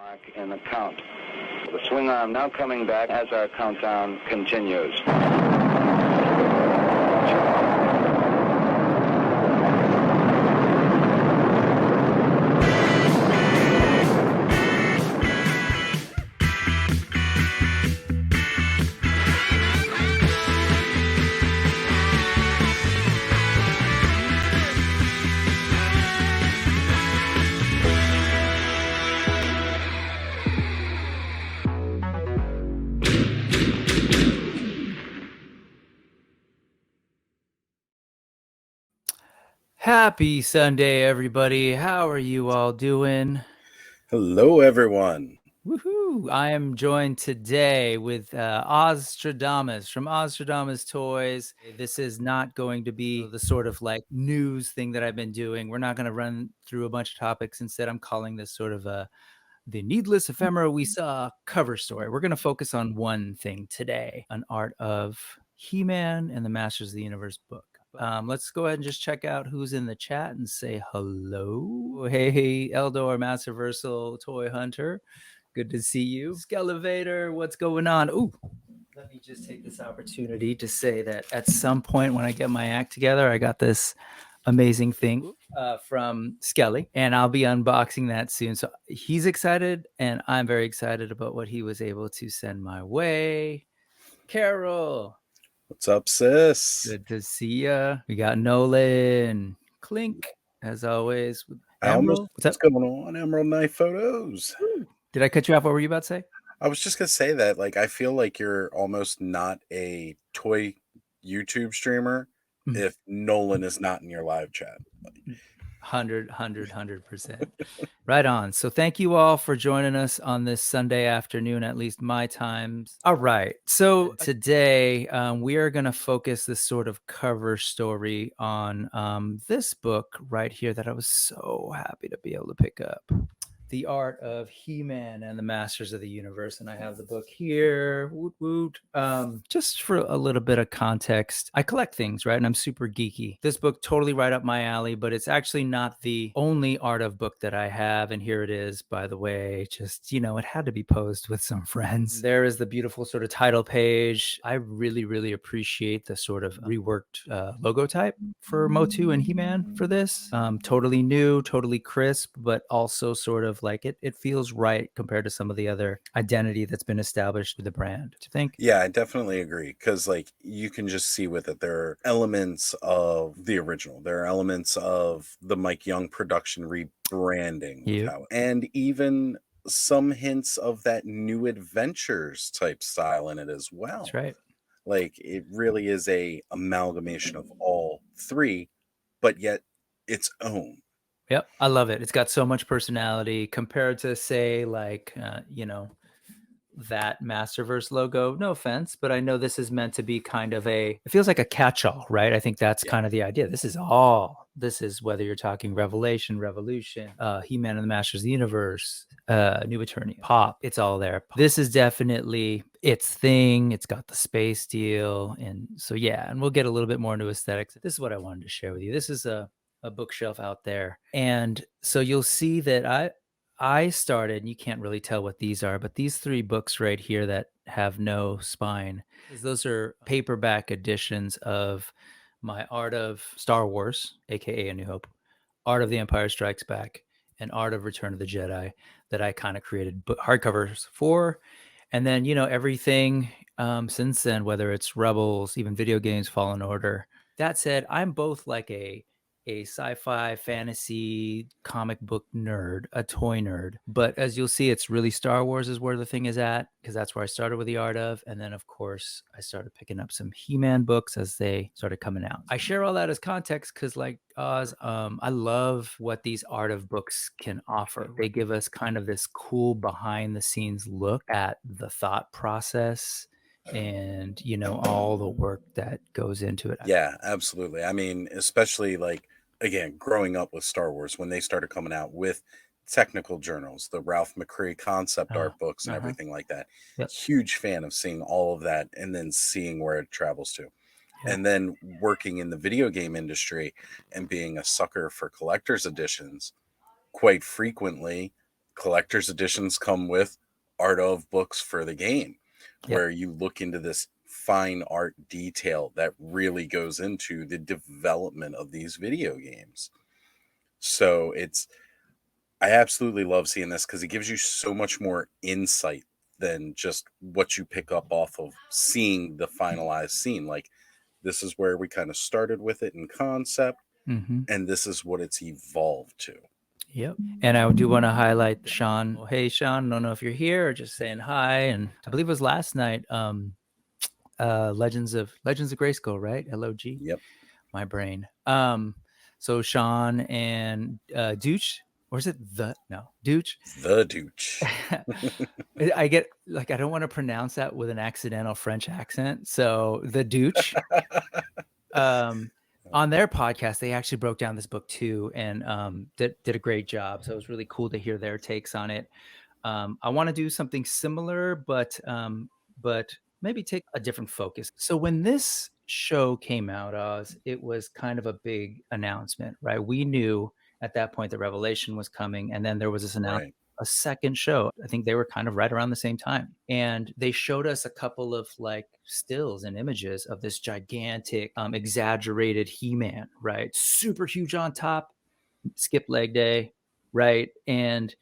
Mark in the count. The swing arm now coming back as our countdown continues. Happy Sunday, everybody. How are you all doing? Hello, everyone. Woohoo! I am joined today with Ozstradamus from Ozstradamus Toyz. This is not going to be the sort of like news thing that I've been doing. We're not going to run through a bunch of topics. Instead, I'm calling this sort of the needless ephemera we saw cover story. We're going to focus on one thing today, an art of He-Man and the Masters of the Universe book. Let's go ahead and just check out who's in the chat and say hello. Hey, Eldor, Masterversal, Toy Hunter. Good to see you. Skelevator, what's going on? Ooh, let me just take this opportunity to say that at some point when I get my act together, I got this amazing thing from Skelly, and I'll be unboxing that soon. So he's excited, and I'm very excited about what he was able to send my way. Carol. What's up, sis? Good to see ya. We got Nolan, Clink, as always. Emerald. What's going on? Emerald Knife Photos. Did I cut you off? What were you about to say? I was just going to say that, like, I feel like you're almost not a toy YouTube streamer if Nolan is not in your live chat. 100%. Right on. So thank you all for joining us on this Sunday afternoon, at least my times. All right. So today we are going to focus this sort of cover story on this book right here that I was so happy to be able to pick up. The Art of He-Man and the Masters of the Universe. And I have the book here. Woot woot. Just for a little bit of context, I collect things, right? And I'm super geeky. This book totally right up my alley, but it's actually not the only art of book that I have. And here it is, by the way. Just, you know, it had to be posed with some friends. There is the beautiful sort of title page. I really, really appreciate the sort of reworked logo type for Motu and He-Man for this. Totally new, totally crisp, but also sort of like it feels right compared to some of the other identity that's been established with the brand. Do you think? Yeah, I definitely agree, because like you can just see with it, there are elements of the original, there are elements of the Mike Young production rebranding, and even some hints of that New Adventures type style in it as well. That's right. Like it really is a amalgamation of all three, but yet its own. Yep, I love it. It's got so much personality compared to, say, like, you know, that Masterverse logo. No offense, but I know this is meant to be kind of it feels like a catch-all, right? I think that's kind of the idea. This is whether you're talking Revelation, Revolution, He-Man and the Masters of the Universe, New Eternia, Pop, it's all there. This is definitely its thing. It's got the space deal. And so, yeah, and we'll get a little bit more into aesthetics. This is what I wanted to share with you. This is a bookshelf out there. And so you'll see that I started, you can't really tell what these are, but these three books right here that have no spine, those are paperback editions of my Art of Star Wars, aka A New Hope, Art of the Empire Strikes Back, and Art of Return of the Jedi that I kind of created hardcovers for. And then, you know, everything since then, whether it's Rebels, even video games, Fallen Order. That said, I'm both like a sci-fi fantasy comic book nerd, a toy nerd. But as you'll see, it's really Star Wars is where the thing is at, because that's where I started with the Art of. And then, of course, I started picking up some He-Man books as they started coming out. I share all that as context because, like Oz, I love what these Art of books can offer. They give us kind of this cool behind-the-scenes look at the thought process and, you know, all the work that goes into it. Yeah, absolutely. I mean, especially like, again, growing up with Star Wars, when they started coming out with technical journals, the Ralph McCree concept art books and everything like that. Yep. Huge fan of seeing all of that and then seeing where it travels to. Yeah. And then working in the video game industry and being a sucker for collector's editions, quite frequently collector's editions come with art of books for the game, Yep. where you look into this fine art detail that really goes into the development of these video games. So I absolutely love seeing this because it gives you so much more insight than just what you pick up off of seeing the finalized scene. Like, this is where we kind of started with it in concept, Mm-hmm. and this is what it's evolved to. Yep. And I do want to highlight Sean. Well, hey, Sean, I don't know if you're here or just saying hi. And I believe it was last night, Legends of Grayskull, right? LOG. Yep. My brain. So Sean and Dooch, or is it Dooch? The Dooch. I get like, I don't want to pronounce that with an accidental French accent. So the Dooch. On their podcast, they actually broke down this book too, and did a great job. So it was really cool to hear their takes on it. I want to do something similar, but maybe take a different focus. So when this show came out, Oz, it was kind of a big announcement, right? We knew at that point that Revelation was coming, and then there was this announcement. Right. A second show. I think they were kind of right around the same time. And they showed us a couple of like stills and images of this gigantic, exaggerated He-Man, right? Super huge on top, skip leg day, right? And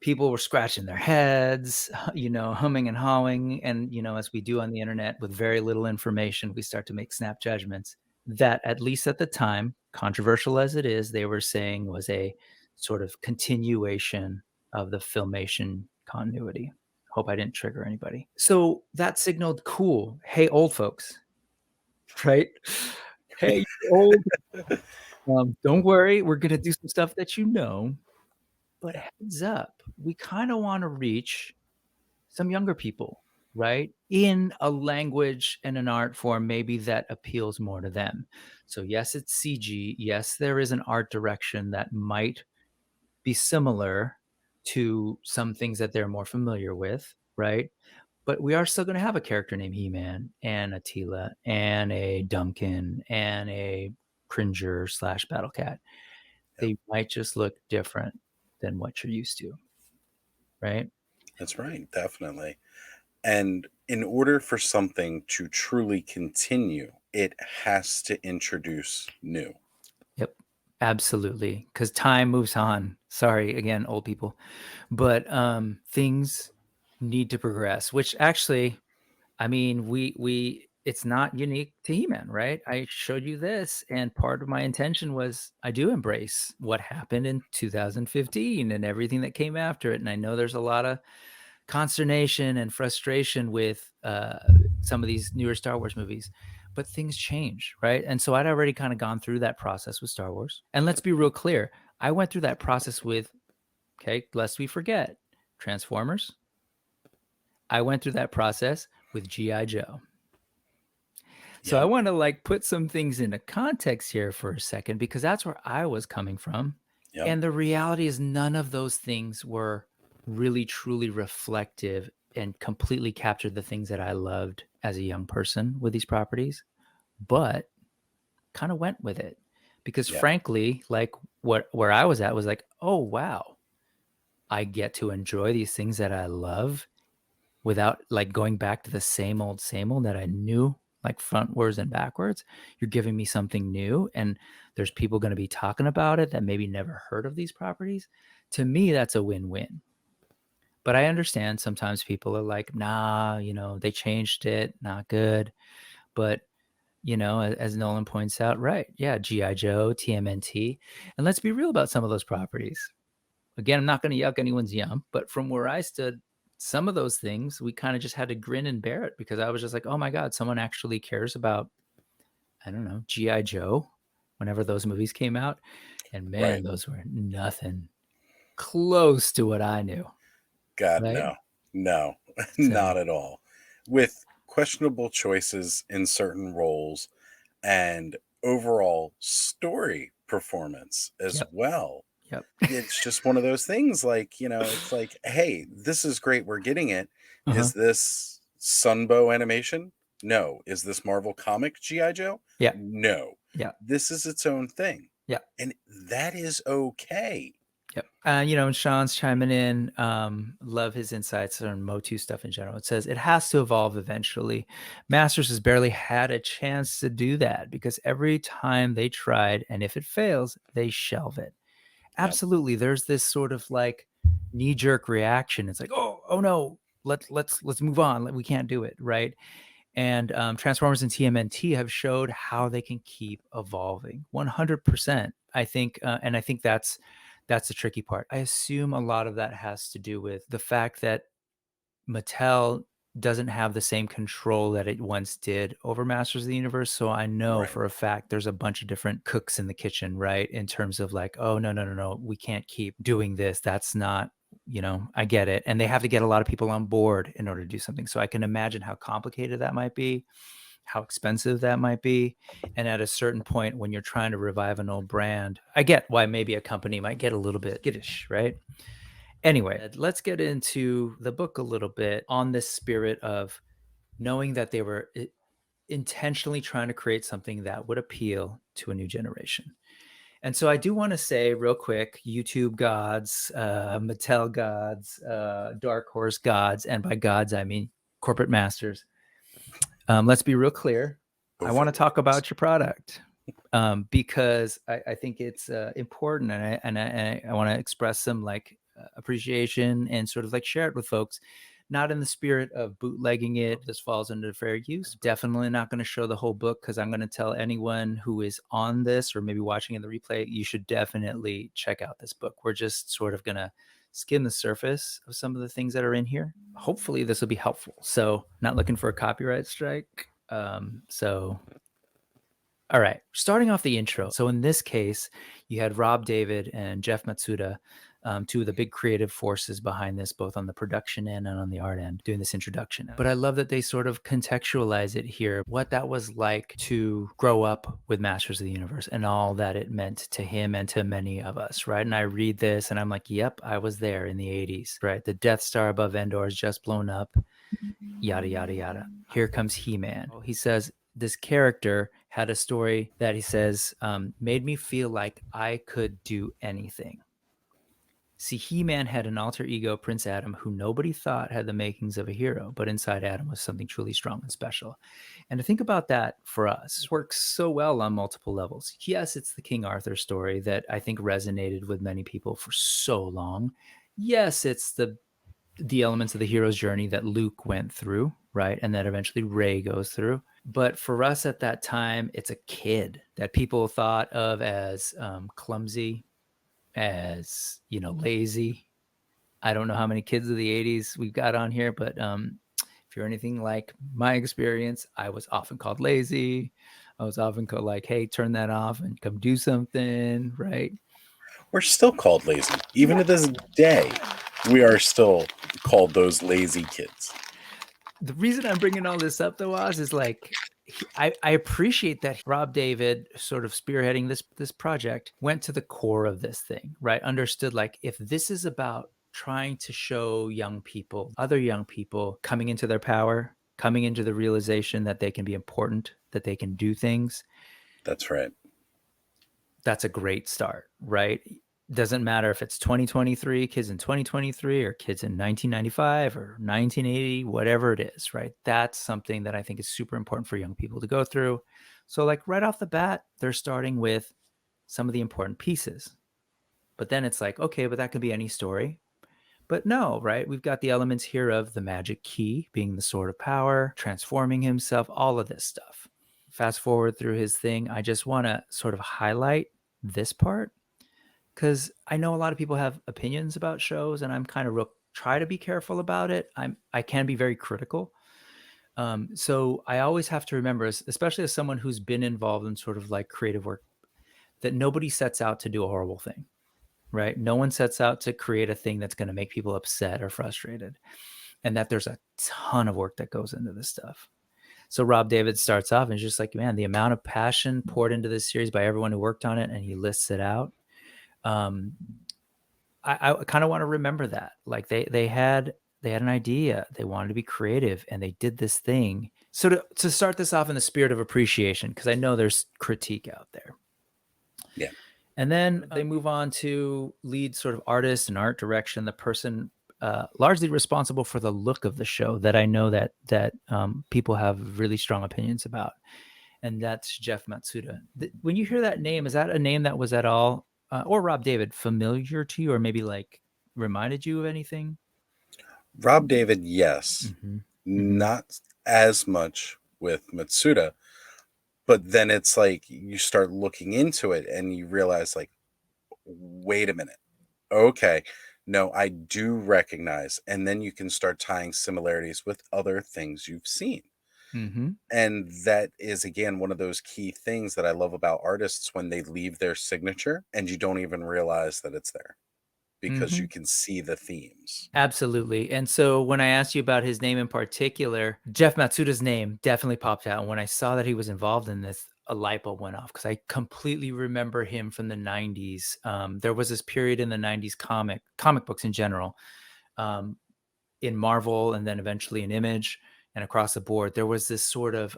people were scratching their heads, humming and hawing. And, as we do on the internet with very little information, we start to make snap judgments that, at least at the time, controversial as it is, they were saying was a sort of continuation of the Filmation continuity. Hope I didn't trigger anybody. So that signaled, cool. Hey, old folks, right? Hey, old. Don't worry. We're going to do some stuff that but heads up, we kind of want to reach some younger people, right? In a language and an art form maybe that appeals more to them. So yes, it's CG. Yes, there is an art direction that might be similar to some things that they're more familiar with, right? But we are still going to have a character named He-Man and a Tila and a Duncan and a Cringer / Battle Cat. They might just look different than what you're used to, right? That's right, definitely. And in order for something to truly continue, it has to introduce new. Yep, absolutely. Because time moves on. Sorry, again, old people. But things need to progress, which actually, I mean, it's not unique to He-Man, right? I showed you this, and part of my intention was I do embrace what happened in 2015 and everything that came after it. And I know there's a lot of consternation and frustration with some of these newer Star Wars movies, but things change, right? And so I'd already kind of gone through that process with Star Wars. And let's be real clear, I went through that process with, lest we forget, Transformers. I went through that process with G.I. Joe. So I want to like put some things into context here for a second, because that's where I was coming from. Yep. And the reality is none of those things were really, truly reflective and completely captured the things that I loved as a young person with these properties, but kind of went with it because frankly, like where I was at was like, oh, wow, I get to enjoy these things that I love without like going back to the same old that I knew like frontwards and backwards. You're giving me something new, and there's people going to be talking about it that maybe never heard of these properties. To me, that's a win-win. But I understand sometimes people are like, nah, they changed it, not good. But, as Nolan points out, right, yeah, G.I. Joe, TMNT. And let's be real about some of those properties. Again, I'm not going to yuck anyone's yum, but from where I stood, some of those things, we kind of just had to grin and bear it, because I was just like, oh my God, someone actually cares about, I don't know, G.I. Joe, whenever those movies came out. And man, those were nothing close to what I knew. God, right? No, not at all. With questionable choices in certain roles and overall story performance as well. Yep. It's just one of those things, like, it's like, hey, this is great, we're getting it. Is this Sunbow animation? No. Is this Marvel comic G.I. Joe? Yeah. No. Yeah. This is its own thing. Yeah. And that is okay. Yep. And Sean's chiming in. Love his insights on MOTU stuff in general. It says it has to evolve eventually. Masters has barely had a chance to do that because every time they tried, and if it fails, they shelve it. Absolutely. There's this sort of like knee-jerk reaction. It's like, oh no, let's move on. We can't do it, right? And Transformers and TMNT have showed how they can keep evolving 100%. I think, and I think that's the tricky part. I assume a lot of that has to do with the fact that Mattel doesn't have the same control that it once did over Masters of the Universe. So I know for a fact there's a bunch of different cooks in the kitchen, right? In terms of like, oh, no, we can't keep doing this. That's not, I get it. And they have to get a lot of people on board in order to do something. So I can imagine how complicated that might be, how expensive that might be. And at a certain point when you're trying to revive an old brand, I get why maybe a company might get a little bit skittish, right? Anyway, let's get into the book a little bit on this spirit of knowing that they were intentionally trying to create something that would appeal to a new generation. And so I do want to say real quick, YouTube gods, Mattel gods, Dark Horse gods, and by gods, I mean corporate masters. Let's be real clear. I want to talk about your product because I think it's important, and I want to express some like appreciation and sort of like share it with folks. Not in the spirit of bootlegging it. This falls under fair use. Definitely not going to show the whole book because I'm going to tell anyone who is on this or maybe watching in the replay, you should definitely check out this book. We're just sort of going to skim the surface of some of the things that are in here. Hopefully this will be helpful. So not looking for a copyright strike. All right, starting off the intro. So in this case, you had Rob David and Jeff Matsuda, two of the big creative forces behind this, both on the production end and on the art end, doing this introduction. But I love that they sort of contextualize it here, what that was like to grow up with Masters of the Universe and all that it meant to him and to many of us, right? And I read this and I'm like, yep, I was there in the 80s, right? The Death Star above Endor is just blown up, yada, yada, yada. Here comes He-Man. He says, this character had a story that he says made me feel like I could do anything. See, He-Man had an alter ego, Prince Adam, who nobody thought had the makings of a hero, but inside Adam was something truly strong and special. And to think about that for us works so well on multiple levels. Yes, it's the King Arthur story that I think resonated with many people for so long. Yes, it's the elements of the hero's journey that Luke went through, right? And that eventually Rey goes through. But for us at that time, it's a kid that people thought of as clumsy, as, lazy. I don't know how many kids of the 80s we've got on here, but if you're anything like my experience, I was often called lazy. I was often called like, hey, turn that off and come do something, right? We're still called lazy. Even to this day, we are still called those lazy kids. The reason I'm bringing all this up, though, Oz, is like, I appreciate that Rob David, sort of spearheading this project, went to the core of this thing, right? Understood, like, if this is about trying to show young people, other young people coming into their power, coming into the realization that they can be important, that they can do things. That's right. That's a great start, right? Doesn't matter if it's 2023, kids in 2023 or kids in 1995 or 1980, whatever it is, right? That's something that I think is super important for young people to go through. So like right off the bat, they're starting with some of the important pieces. But then it's like, okay, but that could be any story. But no, right? We've got the elements here of the magic key being the sword of power, transforming himself, all of this stuff. Fast forward through his thing. I just want to sort of highlight this part, because I know a lot of people have opinions about shows, and I'm kind of try to be careful about it. I can be very critical. So I always have to remember, especially as someone who's been involved in sort of like creative work, that nobody sets out to do a horrible thing, right? No one sets out to create a thing that's going to make people upset or frustrated, and that there's a ton of work that goes into this stuff. So Rob David starts off and is just like, man, the amount of passion poured into this series by everyone who worked on it, and he lists it out. I kind of want to remember that, like they had an idea, they wanted to be creative, and they did this thing. So to start this off in the spirit of appreciation, because I know there's critique out there. Yeah. And then they move on to lead sort of artist and art direction, the person largely responsible for the look of the show that I know that people have really strong opinions about, and that's Jeff Matsuda. When you hear that name, is that a name that was at all, or Rob David, familiar to you, or maybe like reminded you of anything? Rob David, yes. Mm-hmm. Mm-hmm. Not as much with Matsuda, but then it's like you start looking into it and you realize, like, wait a minute. Okay. No, I do recognize. And then you can start tying similarities with other things you've seen. Mm-hmm. And that is, again, one of those key things that I love about artists when they leave their signature and you don't even realize that it's there because Mm-hmm. you can see the themes. Absolutely. And so when I asked you about his name in particular, Jeff Matsuda's name definitely popped out. And when I saw that he was involved in this, a light bulb went off because I completely remember him from the 90s. There was this period in the 90s comic books in general, in Marvel and then eventually in Image and across the board. There was this sort of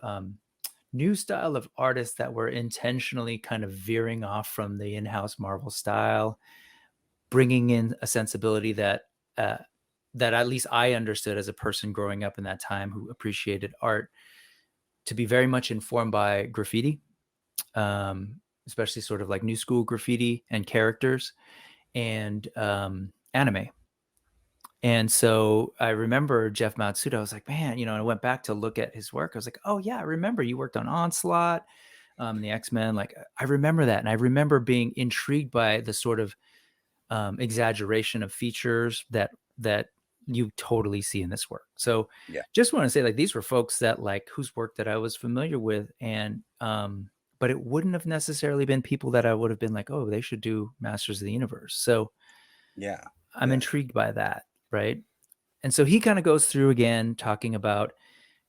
new style of artists that were intentionally kind of veering off from the in-house Marvel style, bringing in a sensibility that uh, that at least I understood as a person growing up in that time who appreciated art to be very much informed by graffiti, especially sort of like new school graffiti and characters and anime. And so I remember Jeff Matsuda. I was like, man, I went back to look at his work. I was like, oh yeah, I remember you worked on Onslaught, the X-Men. Like I remember that, and I remember being intrigued by the sort of exaggeration of features that you totally see in this work. So Yeah. just want to say, like, these were folks that like whose work that I was familiar with, and but it wouldn't have necessarily been people that I would have been like, oh, they should do Masters of the Universe. So Yeah. I'm Yeah. intrigued by that, right? And so he kind of goes through again talking about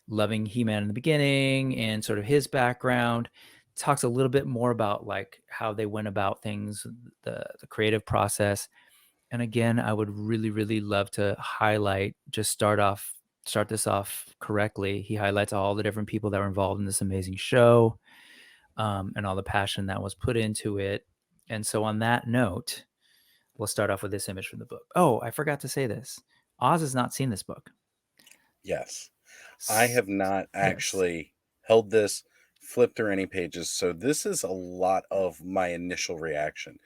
loving He-Man in the beginning and sort of his background, talks a little bit more about like how they went about things, the creative process. And again, I would really, really love to highlight, just start this off correctly. He highlights all the different people that were involved in this amazing show, and all the passion that was put into it. And so on that note, we'll start off with this image from the book. Oh, I forgot to say this. Oz has not seen this book. Yes. I have not Yes. actually held this, flipped through any pages. So this is a lot of my initial reaction.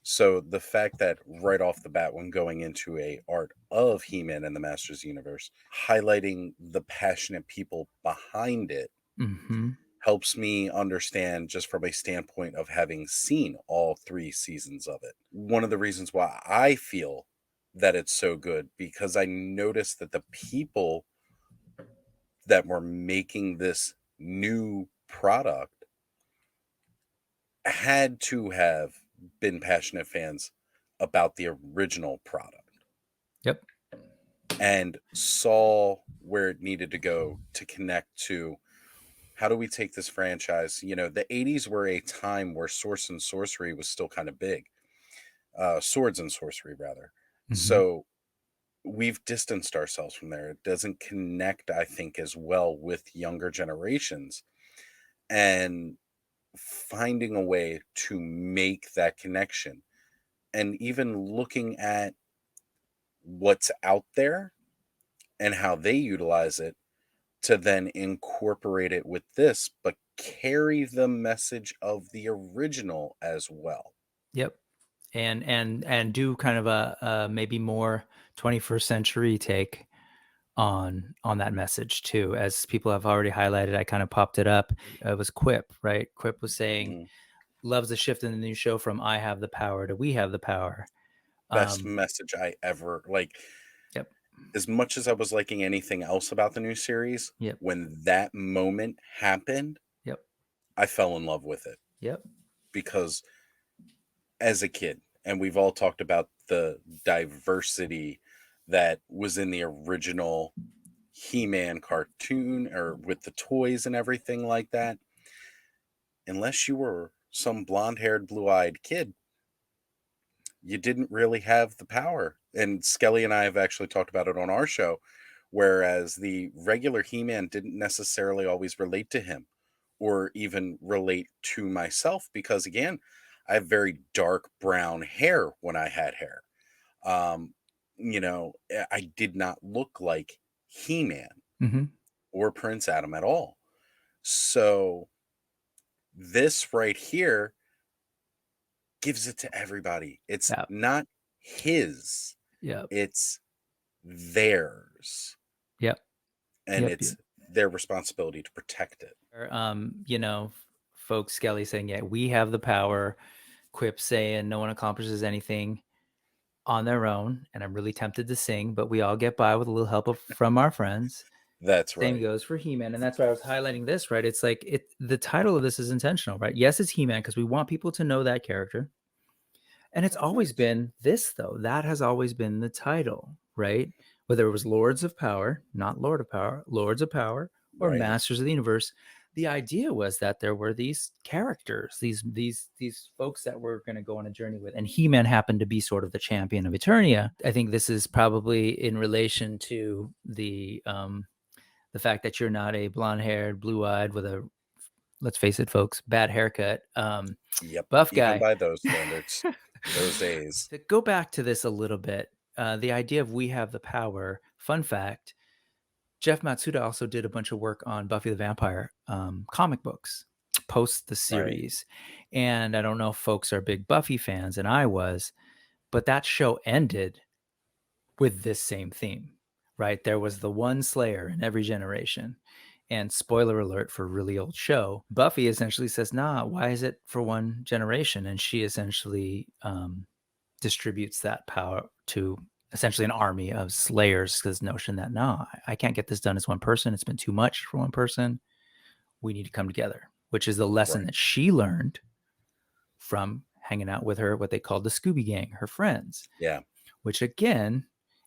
So the fact that right off the bat, when going into a art of He-Man and the Masters Universe, highlighting the passionate people behind it Mm-hmm. helps me understand just from a standpoint of having seen all 3 seasons of it. One of the reasons why I feel that it's so good, because I noticed that the people that were making this new product had to have been passionate fans about the original product Yep. and saw where it needed to go to connect to how do we take this franchise. The 80s were a time where source and sorcery was still kind of big, swords and sorcery rather. Mm-hmm. So we've distanced ourselves from there. It doesn't connect, I think, as well with younger generations. And finding a way to make that connection and even looking at what's out there and how they utilize it to then incorporate it with this, but carry the message of the original as well. Yep. And do kind of a maybe more 21st century take on that message too. As people have already highlighted, I kind of popped it up. It was Quip, right? Quip was saying, Mhm. loves the shift in the new show from I have the power to we have the power. Best Um, message I ever like. yep. As much as I was liking anything else about the new series, Yep. when that moment happened, Yep. I fell in love with it Yep. because as a kid, and we've all talked about the diversity that was in the original He-Man cartoon or with the toys and everything like that. Unless you were some blonde-haired, blue-eyed kid, you didn't really have the power. And Skelly and I have actually talked about it on our show, whereas the regular He-Man didn't necessarily always relate to him or even relate to myself because, again, I have very dark brown hair when I had hair. Um, I did not look like He-Man Mm-hmm. or Prince Adam at all. So this right here gives it to everybody. It's Yep. not his, Yep. it's theirs. Yep. And Yep. it's their responsibility to protect it. Folks, Skelly saying, yeah, we have the power. Quip saying no one accomplishes anything on their own. And I'm really tempted to sing, but we all get by with a little help from our friends. That's Same right. goes for He-Man. And that's why I was highlighting this, right? It's like the title of this is intentional, right? Yes, it's He-Man because we want people to know that character. And it's always been this, though. That has always been the title, right? Whether it was Lords of Power, not Lord of Power, Lords of Power, or Right. Masters of the Universe. The idea was that there were these characters, these folks that were going to go on a journey with, and He-Man happened to be sort of the champion of Eternia. I think this is probably in relation to the fact that you're not a blonde-haired, blue-eyed with a, let's face it, folks, bad haircut, Yep. buff guy. Even by those standards, those days. To go back to this a little bit, the idea of we have the power. Fun fact: Jeff Matsuda also did a bunch of work on Buffy the Vampire comic books post the series. Right. And I don't know if folks are big Buffy fans, and I was, but that show ended with this same theme, right? There was the one Slayer in every generation. And spoiler alert for a really old show, Buffy essentially says, nah, why is it for one generation? And she essentially distributes that power to essentially an army of slayers, because notion that, no, I can't get this done as one person. It's been too much for one person. We need to come together, which is the lesson that she learned from hanging out with her, what they called the Scooby Gang, her friends. Yeah. Which again,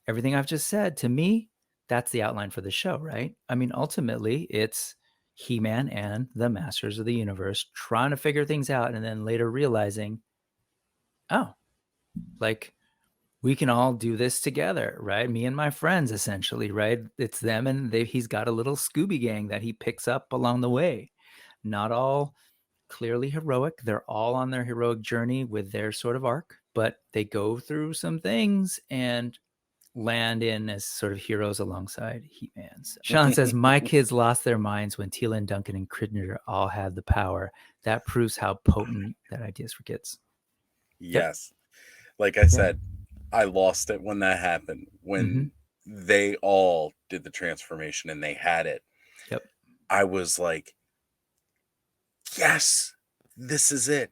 everything I've just said, to me, that's the outline for the show, right? I mean, ultimately, it's He-Man and the Masters of the Universe trying to figure things out, and then later realizing, oh, like, we can all do this together, right? Me and my friends, essentially, right? It's them, and he's got a little Scooby Gang that he picks up along the way. Not all clearly heroic. They're all on their heroic journey with their sort of arc, but they go through some things and land in as sort of heroes alongside He-Man's. Sean says, my kids lost their minds when Teela and Duncan and Crittender all had the power. That proves how potent that idea is for kids. Yes. Like I said, I lost it when that happened, when they all did the transformation and they had it. Yep. I was like, yes, this is it.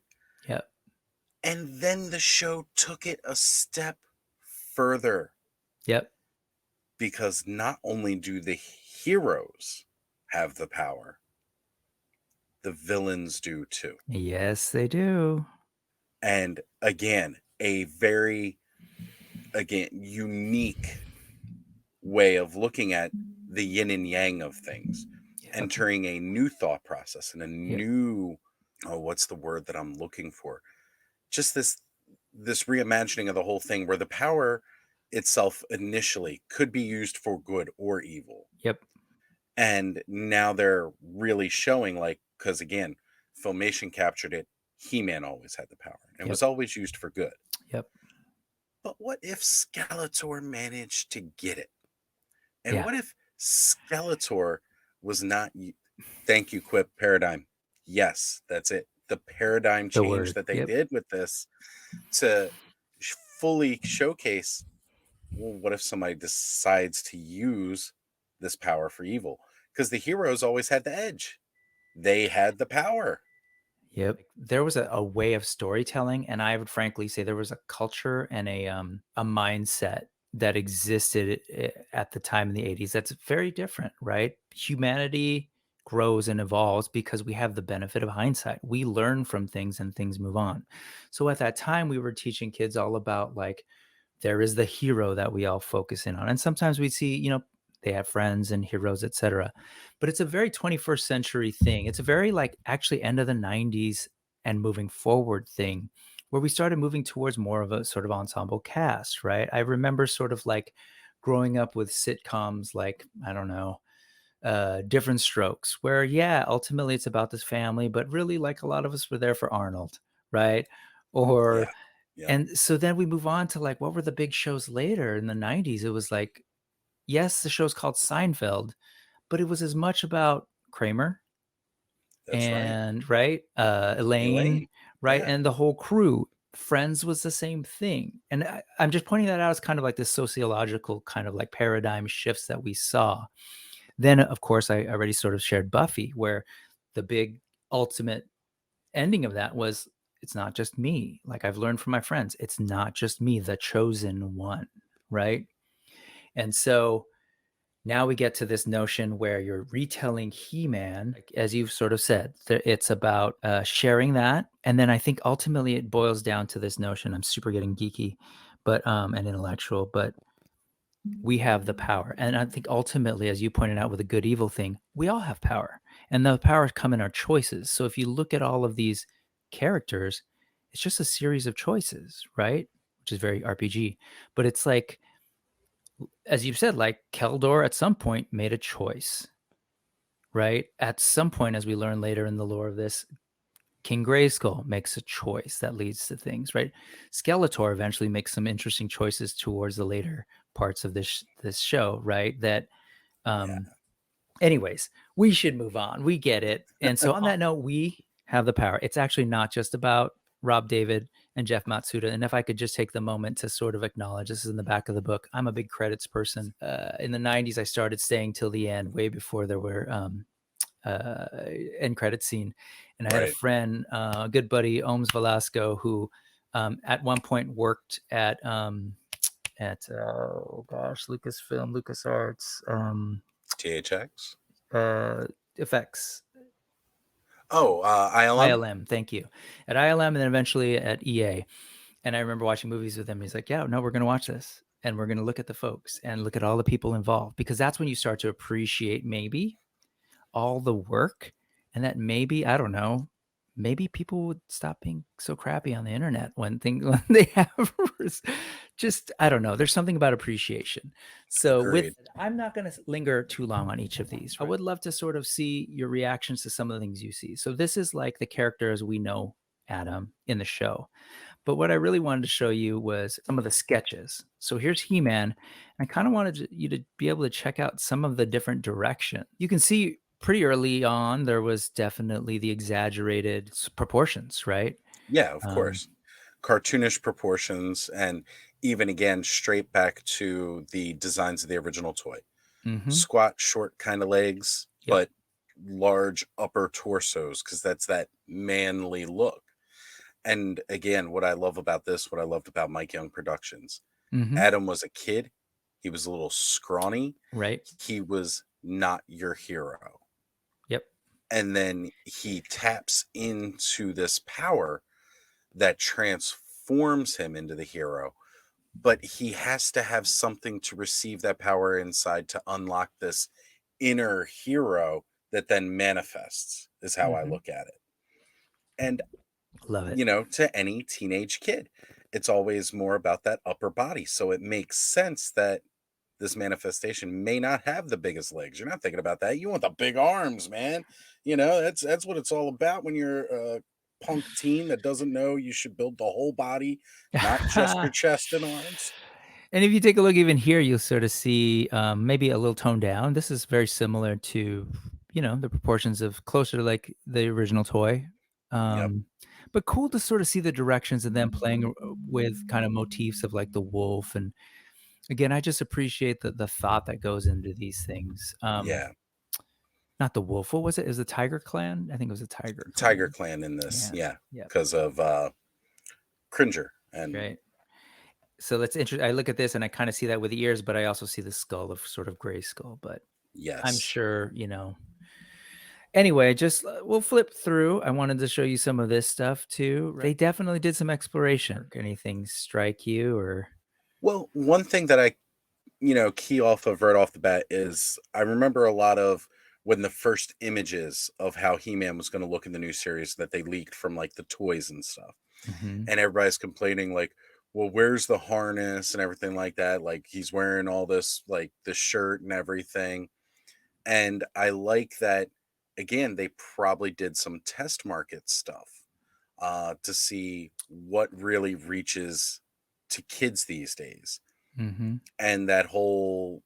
Yep. And then the show took it a step further. Yep. Because not only do the heroes have the power, the villains do too. Yes, they do. And again, a very unique way of looking at the yin and yang of things, entering a new thought process and a new, what's the word that I'm looking for? Just this reimagining of the whole thing, where the power itself initially could be used for good or evil. Yep. And now they're really showing, like, because again, Filmation captured it, He-Man always had the power and was always used for good. Yep. But what if Skeletor managed to get it? And what if Skeletor was not, thank you, Quip, paradigm. Yes, that's it. The paradigm change that they did with this to fully showcase, well, what if somebody decides to use this power for evil? Because the heroes always had the edge. They had the power. Yep. There was a way of storytelling, and I would frankly say there was a culture and a mindset that existed at the time in the 80s that's very different, right? Humanity grows and evolves because we have the benefit of hindsight. We learn from things and things move on. So at that time, we were teaching kids all about, like, there is the hero that we all focus in on. And sometimes we see, they have friends and heroes, etc. But it's a very 21st century thing. It's a very, like, actually end of the 90s and moving forward thing, where we started moving towards more of a sort of ensemble cast, right? I remember sort of like growing up with sitcoms like, I don't know, Different Strokes, where ultimately it's about this family, but really, like, a lot of us were there for Arnold, right? or Yeah. Yeah. and so then we move on to like what were the big shows later in the 90s? It was like, yes, the show's called Seinfeld, but it was as much about Kramer That's right. and right, Elaine, Elaine. right, Yeah. and the whole crew. Friends was the same thing, and I'm just pointing that out as kind of like this sociological kind of like paradigm shifts that we saw. Then, of course, I already sort of shared Buffy, where the big ultimate ending of that was it's not just me. Like I've learned from my friends, it's not just me, the chosen one, right? And so now we get to this notion where you're retelling He-Man, like, as you've sort of said, it's about sharing that. And then I think ultimately it boils down to this notion. I'm super getting geeky, but and intellectual, but we have the power. And I think ultimately, as you pointed out with the good evil thing, we all have power. And the powers come in our choices. So if you look at all of these characters, it's just a series of choices, right? Which is very RPG. But it's like, as you've said, like Keldor at some point made a choice, right? At some point, as we learn later in the lore of this, King Grayskull makes a choice that leads to things, right? Skeletor eventually makes some interesting choices towards the later parts of this show, right? That, Yeah. anyways, we should move on. We get it. And so, on that note, we have the power. It's actually not just about Rob David and Jeff Matsuda. And if I could just take the moment to sort of acknowledge, this is in the back of the book. I'm a big credits person. In the 90s, I started staying till the end, way before there were end credit scene. And I had a friend, a good buddy, Ohms Velasco, who at one point worked at oh gosh, Lucasfilm, LucasArts, THX. effects. Oh, ILM. ILM, thank you. At ILM and then eventually at EA. And I remember watching movies with him. He's like, yeah, no, we're going to watch this. And we're going to look at the folks and look at all the people involved, because that's when you start to appreciate maybe all the work, and that maybe, I don't know, maybe people would stop being so crappy on the internet when they have just, I don't know. There's something about appreciation. So Agreed. I'm not going to linger too long on each of these. I would love to sort of see your reactions to some of the things you see. So this is like the character as we know Adam in the show. But what I really wanted to show you was some of the sketches. So here's He-Man. I kind of wanted you to be able to check out some of the different direction. You can see pretty early on, there was definitely the exaggerated proportions, right? Yeah, of course. Cartoonish proportions, and even again, straight back to the designs of the original toy. Squat, short kind of legs, Yep. but large upper torsos, because that's that manly look. And again, what I love about this, what I loved about Mike Young Productions, Adam was a kid. He was a little scrawny. Right. He was not your hero. Yep. And then he taps into this power that transforms him into the hero. But he has to have something to receive that power inside to unlock this inner hero that then manifests, is how I look at it. And love it. you know, to any teenage kid, it's always more about that upper body. So it makes sense that this manifestation may not have the biggest legs. You're not thinking about that. You want the big arms, man. You know, that's what it's all about when you're a punk teen that doesn't know you should build the whole body, not just your chest and arms. And if you take a look even here, you'll sort of see maybe a little toned down. This is very similar to, the proportions of closer to like the original toy. Yep. But cool to sort of see the directions and then playing with kind of motifs of like the wolf. And again, I just appreciate the thought that goes into these things. Yeah. Not the wolf. What was it? It was the Tiger Clan? I think it was the Tiger Tiger Clan. Clan in this. Yeah. Yeah. Yeah. Because of Cringer. And Right. So that's interesting. I look at this and I kind of see that with the ears, but I also see the skull of sort of gray skull. But I'm yes. sure, Anyway, just we'll flip through. I wanted to show you some of this stuff too. Right? They definitely did some exploration. Anything strike you or? Well, one thing that I key off of right off the bat is I remember a lot of when the first images of how He-Man was going to look in the new series that they leaked from like the toys and stuff. And everybody's complaining like, well, where's the harness and everything like that? Like he's wearing all this, like the shirt and everything. And I like that, again, they probably did some test market stuff to see what really reaches to kids these days. Mm-hmm. And that whole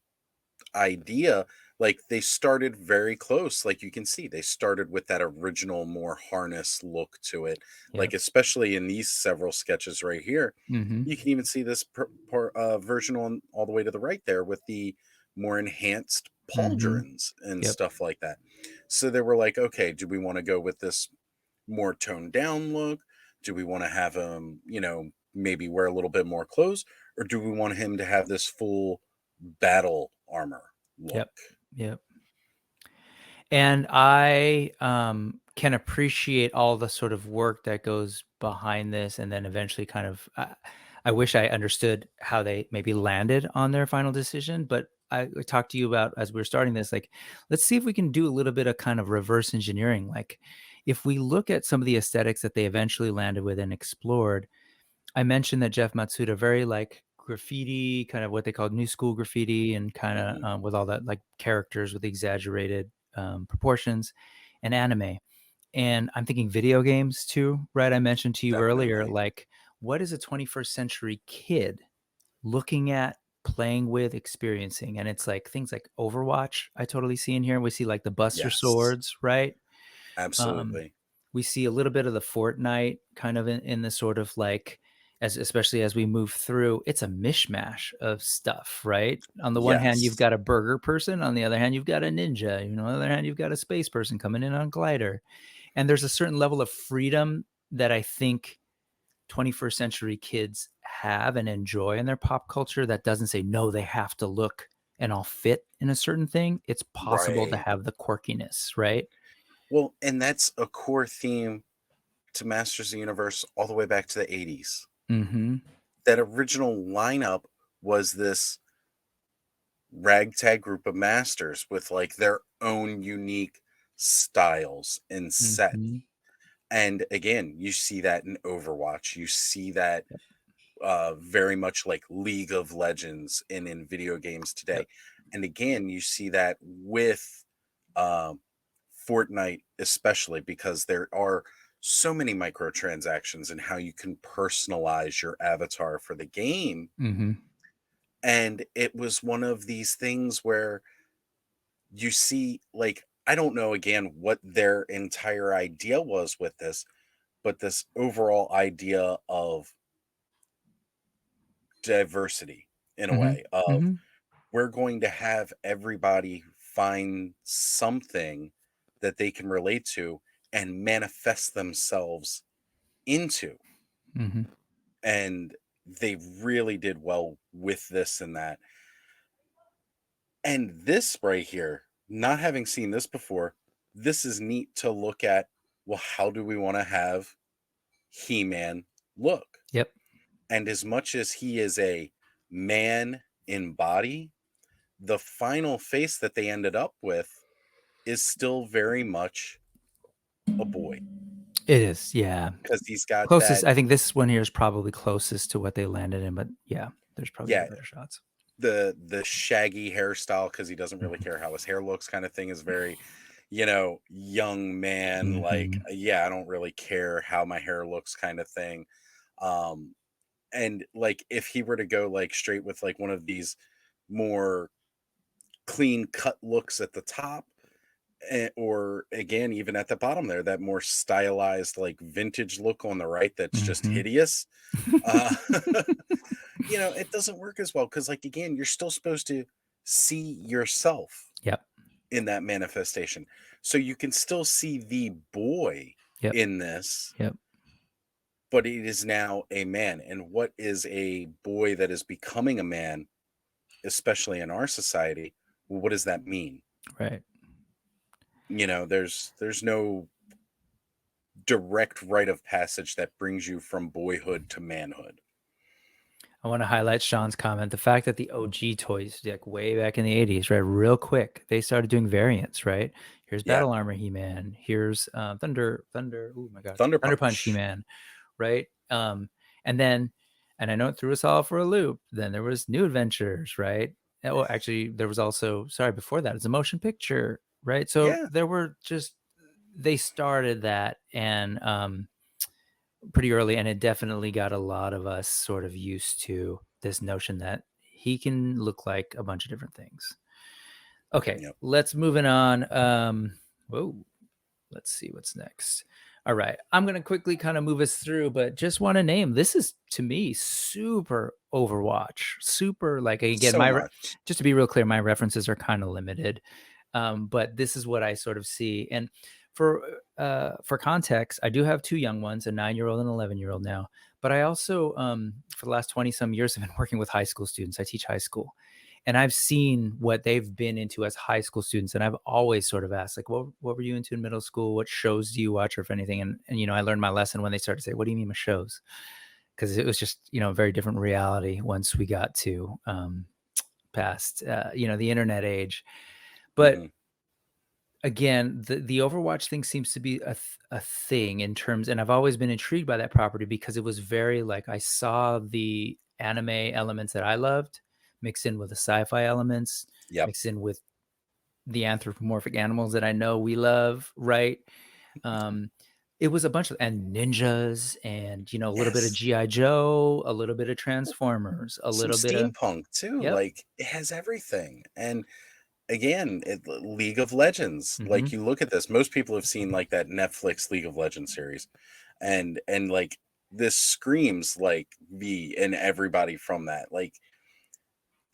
idea, like they started very close, like you can see they started with that original more harness look to it, like Yep. especially in these several sketches right here. Mm-hmm. You can even see this version on all the way to the right there with the more enhanced Mm-hmm. pauldrons and Yep. stuff like that. So they were like, okay, do we want to go with this more toned down look? Do we want to have him, maybe wear a little bit more clothes? Or do we want him to have this full battle armor look? Yep. Yep. And I can appreciate all the sort of work that goes behind this, and then eventually kind of, I wish I understood how they maybe landed on their final decision. But I talked to you about as we were starting this, like, let's see if we can do a little bit of kind of reverse engineering. Like, if we look at some of the aesthetics that they eventually landed with and explored, I mentioned that Jeff Matsuda very like graffiti, kind of what they called new school graffiti, and kind of Hmm. with all that like characters with exaggerated proportions, and anime. And I'm thinking video games too, right? I mentioned to you earlier, Definitely. like, what is a 21st century kid looking at, playing with, experiencing? And it's like things like Overwatch, I totally see in here. We see like the Buster Yes, Swords, right? Um, absolutely. we see a little bit of the Fortnite kind of in the sort of like, as especially as we move through, it's a mishmash of stuff, right? On the one hand, you've Yes, got a burger person. On the other hand, you've got a ninja. On the other hand, you've got a space person coming in on a glider. And there's a certain level of freedom that I think 21st century kids have and enjoy in their pop culture that doesn't say, no, they have to look and all fit in a certain thing. It's possible to right. have the quirkiness, right? Well, and that's a core theme to Masters of the Universe all the way back to the 80s. Mm-hmm. That original lineup was this ragtag group of masters with like their own unique styles and set. Mm-hmm. And again, you see that in Overwatch. You see that Yep. very much like League of Legends and in video games today. Yep. And again, you see that with um, Fortnite, especially because there are so many microtransactions and how you can personalize your avatar for the game. Mm-hmm. And it was one of these things where you see, like, I don't know again what their entire idea was with this, but this overall idea of diversity in a Mm-hmm. way of Mm-hmm. we're going to have everybody find something that they can relate to and manifest themselves into. Mm-hmm. And they really did well with this and that. And this right here, not having seen this before, this is neat to look at. Well, how do we want to have He-Man look? Yep. And as much as he is a man in body, the final face that they ended up with is still very much a boy It is. Yeah. because he's got Closest. that, I think this one here is probably closest to what they landed in, but yeah, there's probably yeah, some better shots. the shaggy hairstyle because he doesn't really Mm-hmm. care how his hair looks kind of thing is very, young man, like, Mm-hmm. yeah, I don't really care how my hair looks kind of thing. Um, and like if he were to go like straight with like one of these more clean cut looks at the top, or again even at the bottom there, that more stylized like vintage look on the right that's just Mm-hmm. hideous, uh it doesn't work as well because like again you're still supposed to see yourself Yep. in that manifestation, so you can still see the boy Yep. in this, Yep. but it is now a man. And what is a boy that is becoming a man, especially in our society? Well, what does that mean? Right. There's no direct rite of passage that brings you from boyhood to manhood. I want to highlight Sean's comment. The fact that the OG toys, like way back in the 80s, right, real quick, they started doing variants, right? Here's Yeah. Battle Armor He-Man. Here's Thunder. Oh my God, Thunder Thunder Punch Punch. He-Man, right? And then, and I know it threw us all for a loop. Then there was New Adventures, right? Oh, actually, there was also, sorry, before that, it's a motion picture, right? So Yeah. there were just, they started that, and pretty early, and it definitely got a lot of us sort of used to this notion that he can look like a bunch of different things. Okay, Yep. let's moving on. Whoa, let's see what's next. All right, I'm gonna quickly kind of move us through, but just want to name this is to me super Overwatch, super like again So much. just to be real clear, my references are kind of limited, but this is what I sort of see. And for context, I do have two young ones, a 9-year-old and 11-year-old now. But I also for the last 20 some years have been working with high school students. I teach high school, and I've seen what they've been into as high school students, and I've always sort of asked, like, what were you into in middle school? What shows do you watch, or if anything? And I learned my lesson when they started to say, what do you mean by shows? Because it was just a very different reality once we got to past the internet age. But again, the Overwatch thing seems to be a thing in terms, and I've always been intrigued by that property because it was very like I saw the anime elements that I loved mixed in with the sci-fi elements, Yep. mixed in with the anthropomorphic animals that I know we love, right? It was a bunch of and ninjas and a little bit of Yes. GI Joe, a little bit of Transformers, a Some little bit of steampunk too. yep. Like it has everything. And again, League of Legends. Mm-hmm. Like you look at this, most people have seen like that Netflix League of Legends series, and like this screams like V and everybody from that. Like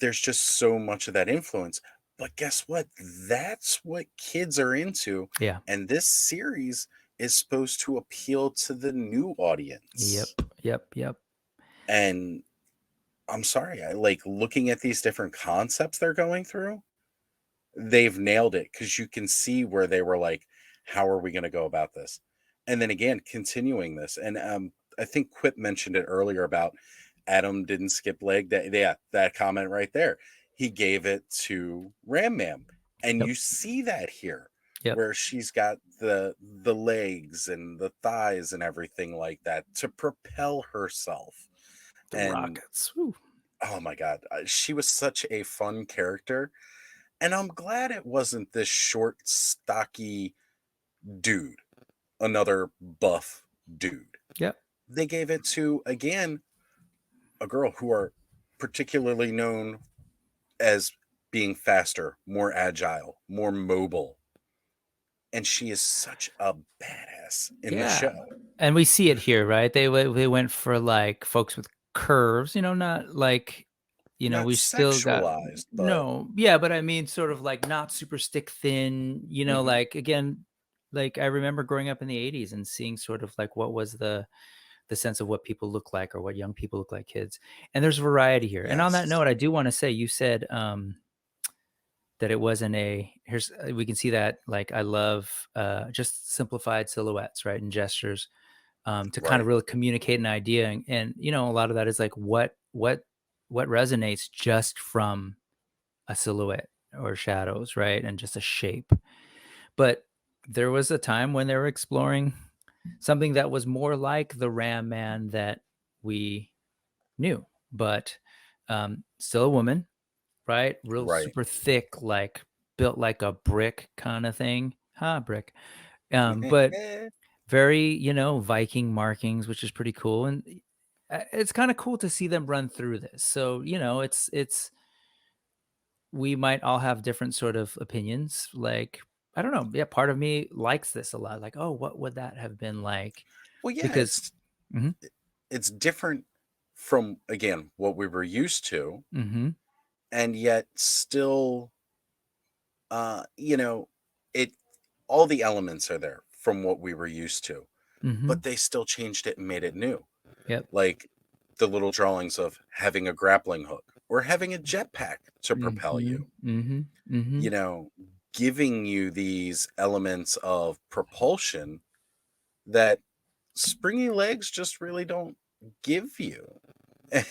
there's just so much of that influence. But guess what? That's what kids are into, Yeah. and this series is supposed to appeal to the new Yep. audience. Yep. And I'm sorry, I like looking at these different concepts they're going through. They've nailed it because you can see where they were like, how are we going to go about this? And then again, continuing this. And I think Quip mentioned it earlier about Adam didn't skip leg. That comment right there. He gave it to Ram Mam. And Yep. you see that here Yep. where she's got the legs and the thighs and everything like that to propel herself. The And rockets. Woo. oh my god, she was such a fun character, and I'm glad it wasn't this short, stocky dude, another buff dude. Yep. They gave it to, again, a girl who are particularly known as being faster, more agile, more mobile. And she is such a badass in the Yeah. show. And we see it here, right? They went for like folks with curves, not like, Not we still got sexualized, but no, yeah, but I mean, sort of like not super stick thin, mhm, like again, like I remember growing up in the 80s and seeing sort of like what was the sense of what people look like or what young people look like kids. And there's variety here. And on that yes, note, I do want to say you said that it wasn't here's we can see that like I love just simplified silhouettes, right? And gestures to kind of right, really communicate an idea. And a lot of that is like what resonates just from a silhouette or shadows, right? And just a shape. But there was a time when they were exploring something that was more like the Ram Man that we knew, but still a woman, right? Real right. super thick, like built like a brick kind of thing. Brick. But very, Viking markings, which is pretty cool. And it's kind of cool to see them run through this. So, it's we might all have different sort of opinions. Like, I don't know. Yeah, part of me likes this a lot. Like, oh, what would that have been like? Well, yeah, Because mhm, it's different from, again, what we were used to, mhm, and yet still, you know, it all the elements are there from what we were used to, mhm, but they still changed it and made it new. yep, Like the little drawings of having a grappling hook or having a jetpack to propel mhm, you, mhm, mhm. you know, giving you these elements of propulsion that springy legs just really don't give you.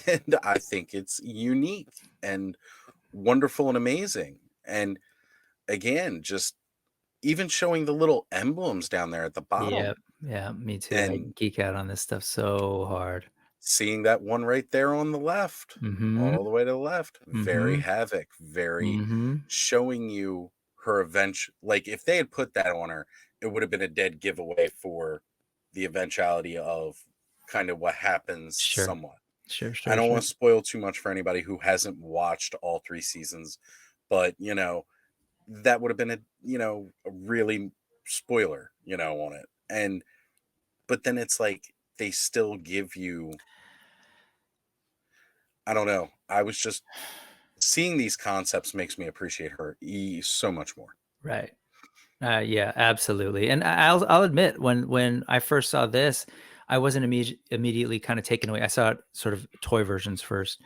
And I think it's unique and wonderful and amazing. And again, just even showing the little emblems down there at the Yep. bottom Yeah, me too. I and geek out on this stuff so hard. seeing that one right there on the left, Mhm, all the way to the left, very mhm, havoc, very mhm. showing you her eventual. Like if they had put that on her, it would have been a dead giveaway for the eventuality of kind of what happens Sure. somewhat. Sure. I don't want to spoil too much for anybody who hasn't watched all 3 seasons, but, that would have been a really spoiler, on it. But then it's like they still give you, I don't know. I was just seeing these concepts makes me appreciate her so much more. Right. Yeah, absolutely. And I'll admit, when I first saw this, I wasn't immediately kind of taken away. I saw it sort of toy versions first.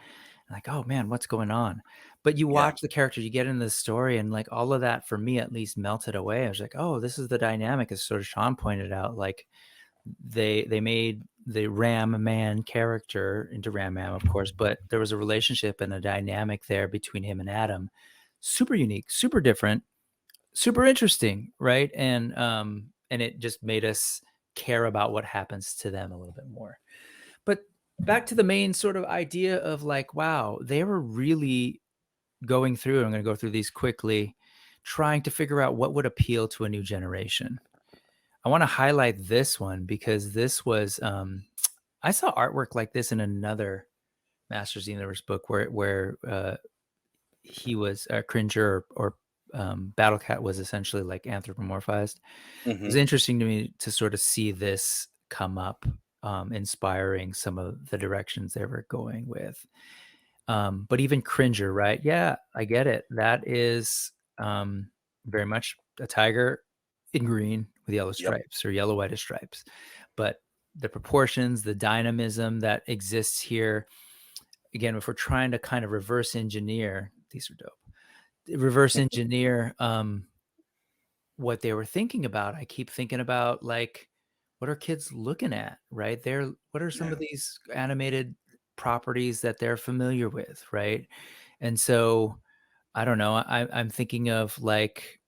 Like, oh man, what's going on? But you Yeah. watch the characters, you get into the story, and like all of that for me at least melted away. I was like, oh, this is the dynamic, as sort of Sean pointed out. Like they made the Ram Man character into Ram Man, of course, but there was a relationship and a dynamic there between him and Adam. Super unique, super different, super interesting, right? And it just made us care about what happens to them a little bit more. But back to the main sort of idea of like, wow, they were really going through, I'm going to go through these quickly, trying to figure out what would appeal to a new generation. I want to highlight this one because this was I saw artwork like this in another Masters of the Universe book where he was a Cringer or Battle Cat was essentially like anthropomorphized. It was interesting to me to sort of see this come up, inspiring some of the directions they were going with. But even Cringer, right? Yeah, I get it. That is very much a tiger in green with yellow stripes or yellow whitish stripes. But the proportions, the dynamism that exists here, again, if we're trying to kind of reverse engineer, these are dope. Reverse engineer what they were thinking about. I keep thinking about like, what are kids looking at, right? What are some of these animated properties that they're familiar with, right? And so I don't know. I'm thinking of like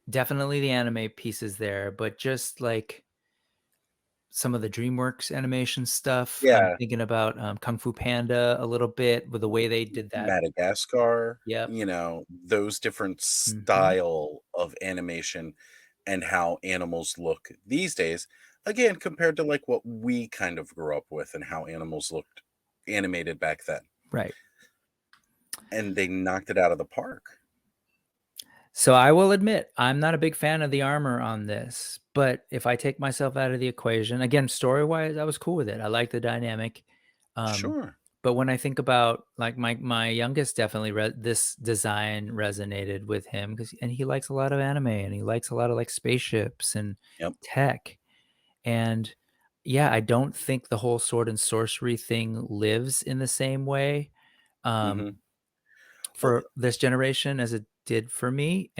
definitely the anime pieces there, but just like some of the DreamWorks animation stuff. I'm thinking about Kung Fu Panda a little bit with the way they did that. Madagascar, Yep. those different style of animation and how animals look these days, again, compared to like what we kind of grew up with and how animals looked animated back then. Right. And they knocked it out of the park. So I will admit, I'm not a big fan of the armor on this, but if I take myself out of the equation, again, story-wise, I was cool with it. I like the dynamic. Sure. But when I think about like my youngest, definitely this design resonated with him and he likes a lot of anime and he likes a lot of like spaceships and tech. And yeah, I don't think the whole sword and sorcery thing lives in the same way for this generation as it did for me.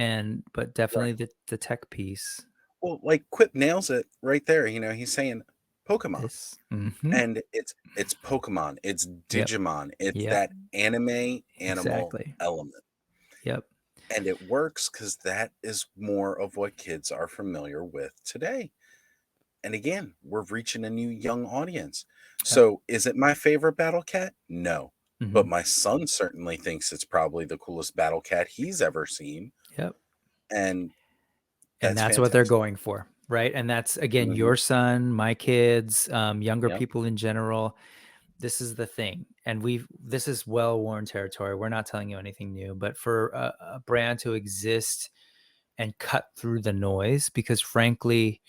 But definitely the tech piece. Well, like Quip nails it right there. He's saying Pokemon. And it's Pokemon, it's Digimon, it's that anime animal element. Yep. And it works because that is more of what kids are familiar with today. And again, we're reaching a new young audience. So is it my favorite Battle Cat? No. But my son certainly thinks it's probably the coolest Battle Cat he's ever seen. Yep. And that's what they're going for, right? And that's, again, your son, my kids, younger people in general. This is the thing. And this is well-worn territory. We're not telling you anything new, but for a brand to exist and cut through the noise, because frankly,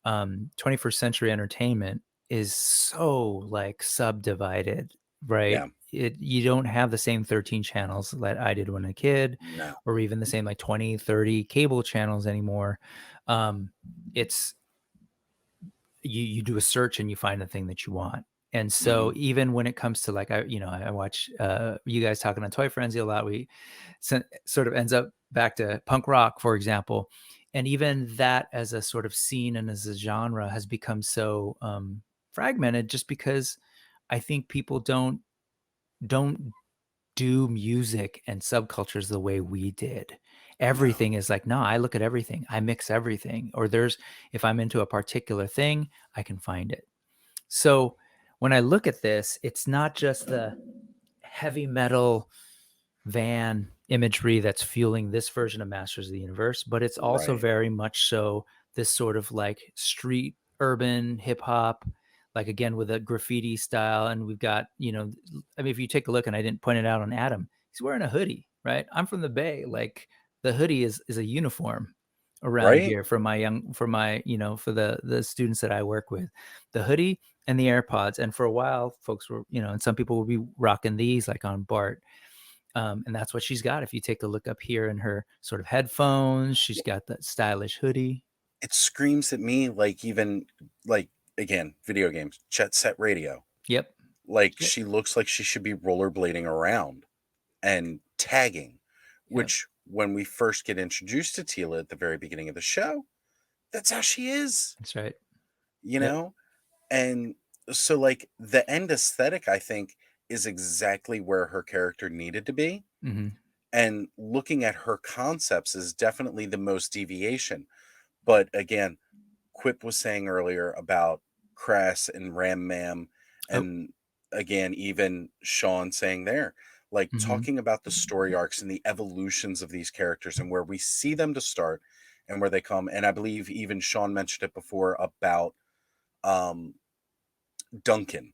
21st century entertainment is so like subdivided, right? You don't have the same 13 channels that I did when I was a kid, or even the same like 20, 30 cable channels anymore. It's you do a search and you find the thing that you want. And so even when it comes to like, I watch you guys talking on Toy Frenzy a lot. We sort of ends up back to punk rock, for example. And even that as a sort of scene and as a genre has become so fragmented just because I think people don't do music and subcultures the way we did. Everything is like, no, I look at everything. I mix everything. Or if I'm into a particular thing, I can find it. So when I look at this, it's not just the heavy metal van imagery that's fueling this version of Masters of the Universe, but it's also very much so this sort of like street urban hip hop, like again with a graffiti style, and we've got, you know, I mean, if you take a look, and I didn't point it out on Adam, he's wearing a hoodie, right? I'm from the Bay, like the hoodie is a uniform around Right? here for my, you know, for the students that I work with, the hoodie and the AirPods. And for a while, folks were, you know, and some people will be rocking these like on Bart. And that's what she's got. If you take a look up here in her sort of headphones, she's got that stylish hoodie. It screams at me like, even like, again, video games, Jet Set Radio. Yep. Like, Yep. she looks like she should be rollerblading around and tagging, which when we first get introduced to Tila at the very beginning of the show, that's how she is, That's right. you know? And so, like, the end aesthetic, I think, is exactly where her character needed to be. Mm-hmm. And looking at her concepts is definitely the most deviation. But again, Quip was saying earlier about Crass and Ram Mam, and again, even Sean saying there, like, talking about the story arcs and the evolutions of these characters and where we see them to start and where they come. And I believe even Sean mentioned it before about Duncan.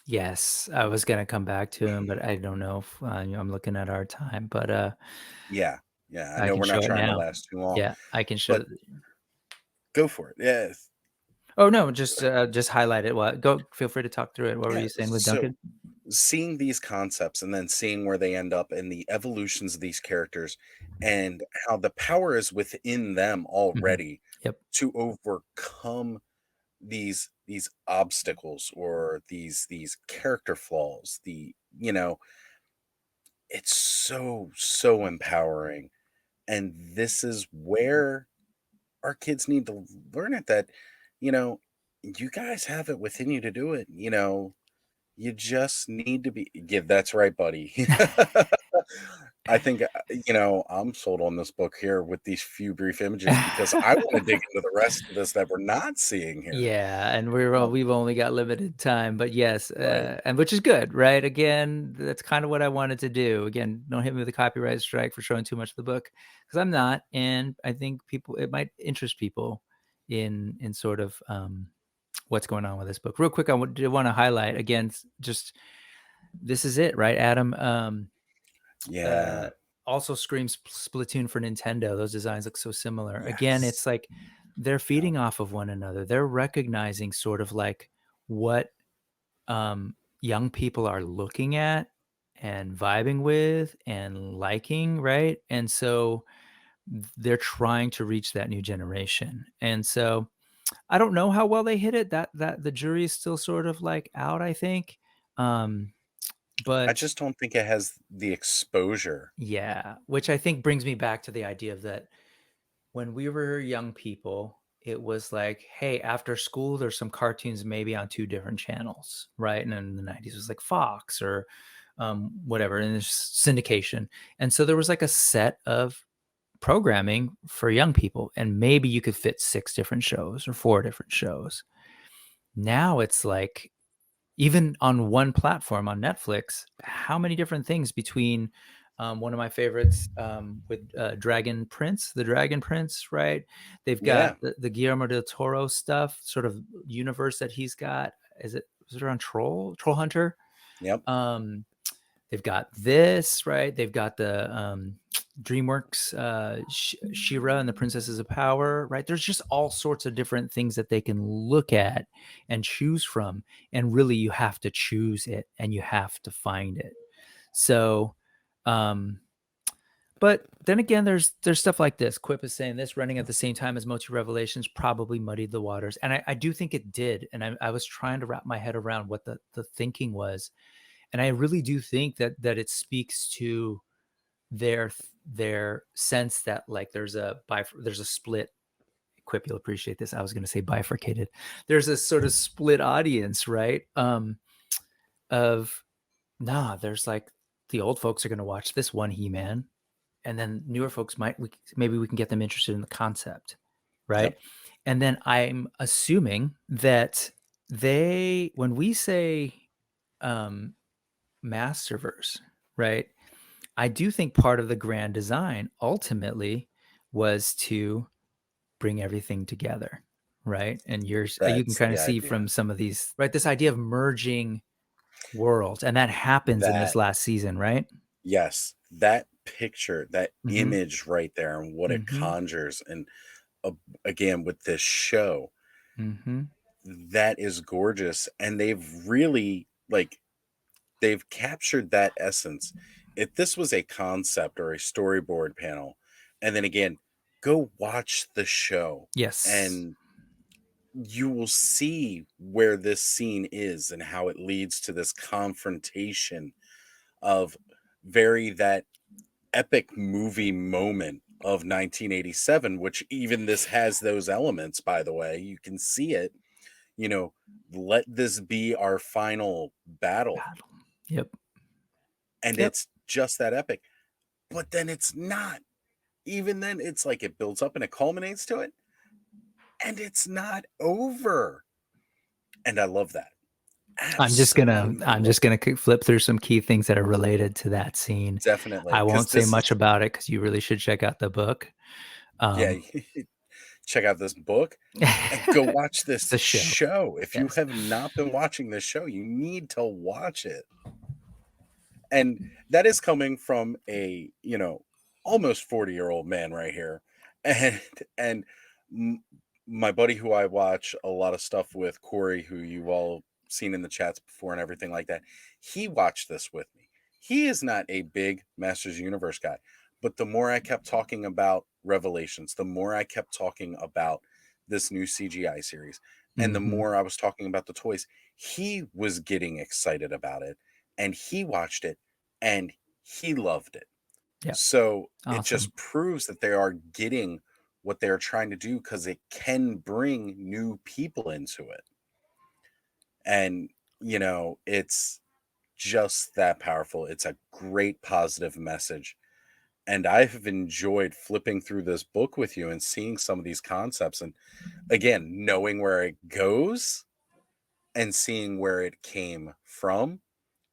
Yes, I was gonna come back to him, but I don't know if you know, I'm looking at our time, but Yeah, I I know can we're not show it trying to now. last too long, Yeah, I can show. but go for it. Yes. Oh no, just highlight it. What? Go. Feel free to talk through it. What were Yeah. you saying with So Duncan? seeing these concepts and then seeing where they end up and the evolutions of these characters and how the power is within them Mhm. already Yep. to overcome these obstacles or these character flaws, it's so empowering. And this is where our kids need to learn it, that you know you guys have it within you to do it. You just need to be give that's right, buddy. I think, I'm sold on this book here with these few brief images because I want to dig into the rest of this that we're not seeing here. Yeah, and Um, we've only got limited time, but yes, right. and which is good, right? Again, that's kind of what I wanted to do. Again, don't hit me with a copyright strike for showing too much of the book, because I'm not, and I think it might interest people in sort of what's going on with this book. Real quick, I do want to highlight again, just this is it, right, Adam? Yeah. Also screams Splatoon for Nintendo. Those designs look so similar. Again, Yes. it's like they're feeding off of one another. They're recognizing sort of like what young people are looking at and vibing with and liking, right? And so they're trying to reach that new generation. And so I don't know how well they hit it. That the jury is still sort of like out, I think. I But just don't think it has the exposure. yeah, which I think brings me back to the idea of that when we were young people, it was like, hey, after school, there's some cartoons maybe on two different channels, right? And in the 90s, it was like Fox or whatever, and there's syndication. And so there was like a set of programming for young people, and maybe you could fit 6 different shows or 4 different shows. Now it's like, even on one platform on Netflix, how many different things between one of my favorites with the Dragon Prince, right? They've got Yeah. the Guillermo del Toro stuff, sort of universe that he's got. Is it on Troll Hunter? Yep. They've got this, right? They've got the DreamWorks She-Ra and the Princesses of Power, right? There's just all sorts of different things that they can look at and choose from. And really, you have to choose it and you have to find it. So, but then again, there's stuff like this. Quip is saying this running at the same time as Motu Revelations probably muddied the waters. And I do think it did. And I was trying to wrap my head around what the thinking was. And I really do think that it speaks to their sense that like there's a split. Quip, you'll appreciate this. I was going to say bifurcated. There's a sort of split audience, right? There's like the old folks are going to watch this one He-Man, and then newer folks maybe we can get them interested in the concept, right? Yep. And then I'm assuming that when we say Masterverse, right? I do think part of the grand design ultimately was to bring everything together, right? And you can That's kind the of see idea. from some of these, right? This idea of merging worlds, and that happens in this That last season, right? Yes, that picture, that Mm-hmm. image right there and what it Mm-hmm. conjures, and uh, again with this show, Mm-hmm. that is gorgeous, and they've really they've captured that essence. If this was a concept or a storyboard panel, and then again, go watch the show, Yes. and you will see where this scene is and how it leads to this confrontation of very that epic movie moment of 1987, which even this has those elements, by the way. You can see it, you know, let this be our final battle. Battle. Yep. And Yep. it's just that epic. But then it's not. Even then, it's like it builds up and it culminates to it. And it's not over. And I love that. Absolutely I'm love just gonna flip through some key things that are related to that scene. Definitely. I Because won't say this much is, about it because you really should check out the book. yeah, Um, check out this book and go watch the this show. show. If you Yes. have not been watching this show, you need to watch it. And that is coming from a, almost 40-year-old man right here. And m- my buddy who I watch a lot of stuff with, Corey, who you've all seen in the chats before and everything like that, he watched this with me. He is not a big Masters Universe guy, but the more I kept talking about Revelations, the more I kept talking about this new CGI series, and the Mhm. more I was talking about the toys, he was getting excited about it, and he watched it and he loved it. Yep. So it Awesome. just proves that they are getting what they're trying to do because it can bring new people into it. And, it's just that powerful. It's a great positive message. And I have enjoyed flipping through this book with you and seeing some of these concepts. And again, knowing where it goes and seeing where it came from.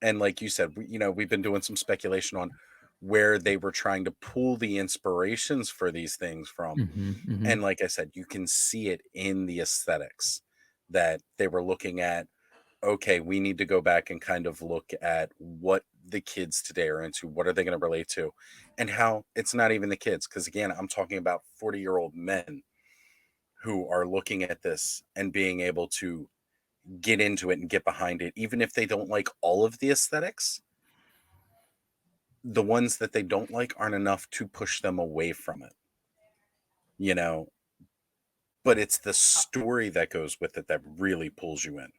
And like you said, we've been doing some speculation on where they were trying to pull the inspirations for these things from. Mhm. Mhm. And like I said, you can see it in the aesthetics that they were looking at. Okay, we need to go back and kind of look at what the kids today are into. What are they going to relate to? And how it's not even the kids. Because again, I'm talking about 40-year-old men who are looking at this and being able to get into it and get behind it, even if they don't like all of the aesthetics. The ones that they don't like aren't enough to push them away from it, you know. But it's the story that goes with it that really pulls you in.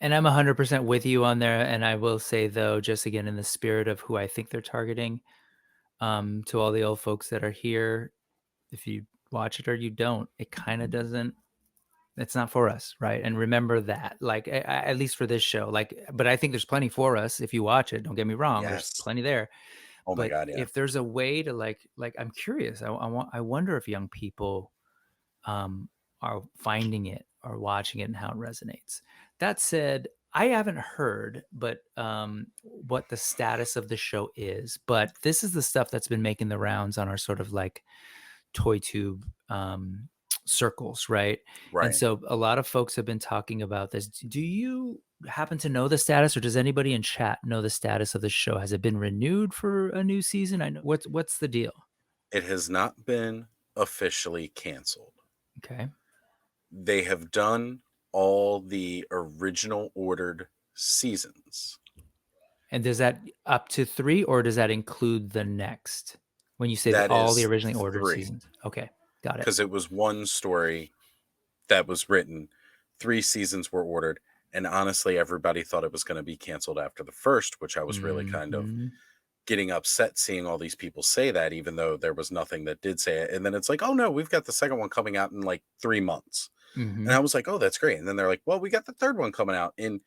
And I'm 100% with you on there. And I will say though, just again in the spirit of who I think they're targeting, to all the old folks that are here, if you watch it or you don't, it kind of doesn't. It's not for us, right? And remember that, like, at least for this show, like, but I think there's plenty for us if you watch it. Don't get me wrong, there's Yes. plenty there. Oh my But God, yeah. if there's a way to like, I'm curious. I wonder if young people um, are finding it or watching it and how it resonates. That said, I haven't heard, but what the status of the show is. But this is the stuff that's been making the rounds on our sort of like toy tube circles, right? And Right. so a lot of folks have been talking about this. Do you happen to know the status, or does anybody in chat know the status of the show? Has it been renewed for a new season? I know what's the deal. It has not been officially canceled. Okay. They have done all the original ordered seasons. And does that up to 3, or does that include the next? When you say That all the is originally ordered 3, seasons. Okay, got it. because it was one story that was written. 3 seasons were ordered, and honestly, everybody thought it was going to be canceled after the first, which I was really kind of Mhm, getting upset seeing all these people say that, even though there was nothing that did say it. And then it's like, oh no, we've got the second one coming out in like 3 months. And I mhm, was like, oh, that's great. And then they're like, well, we got the third one coming out in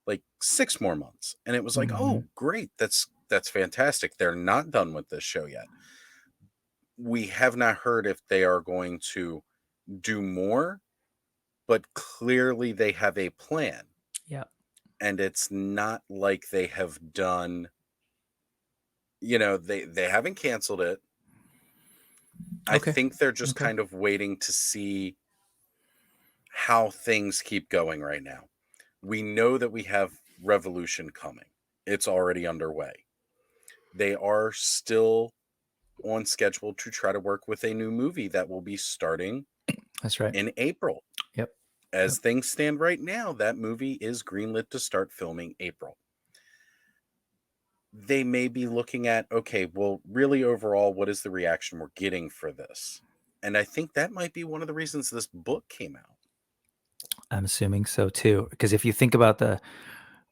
like 6 more months. And it was like, mhm. oh, great. That's fantastic. They're not done with this show yet. We have not heard if they are going to do more, but clearly they have a plan. Yeah. And it's not like they have done, they haven't canceled it. I Okay. think they're just Okay. kind of waiting to see how things keep going right now. We know that we have Revolution coming. It's already underway. They are still on schedule to try to work with a new movie that will be starting That's right. in April. Yep. As things stand right now, that movie is greenlit to start filming April. They may be looking at, okay, well, really overall, what is the reaction we're getting for this? And I think that might be one of the reasons this book came out. I'm assuming so too, because if you think about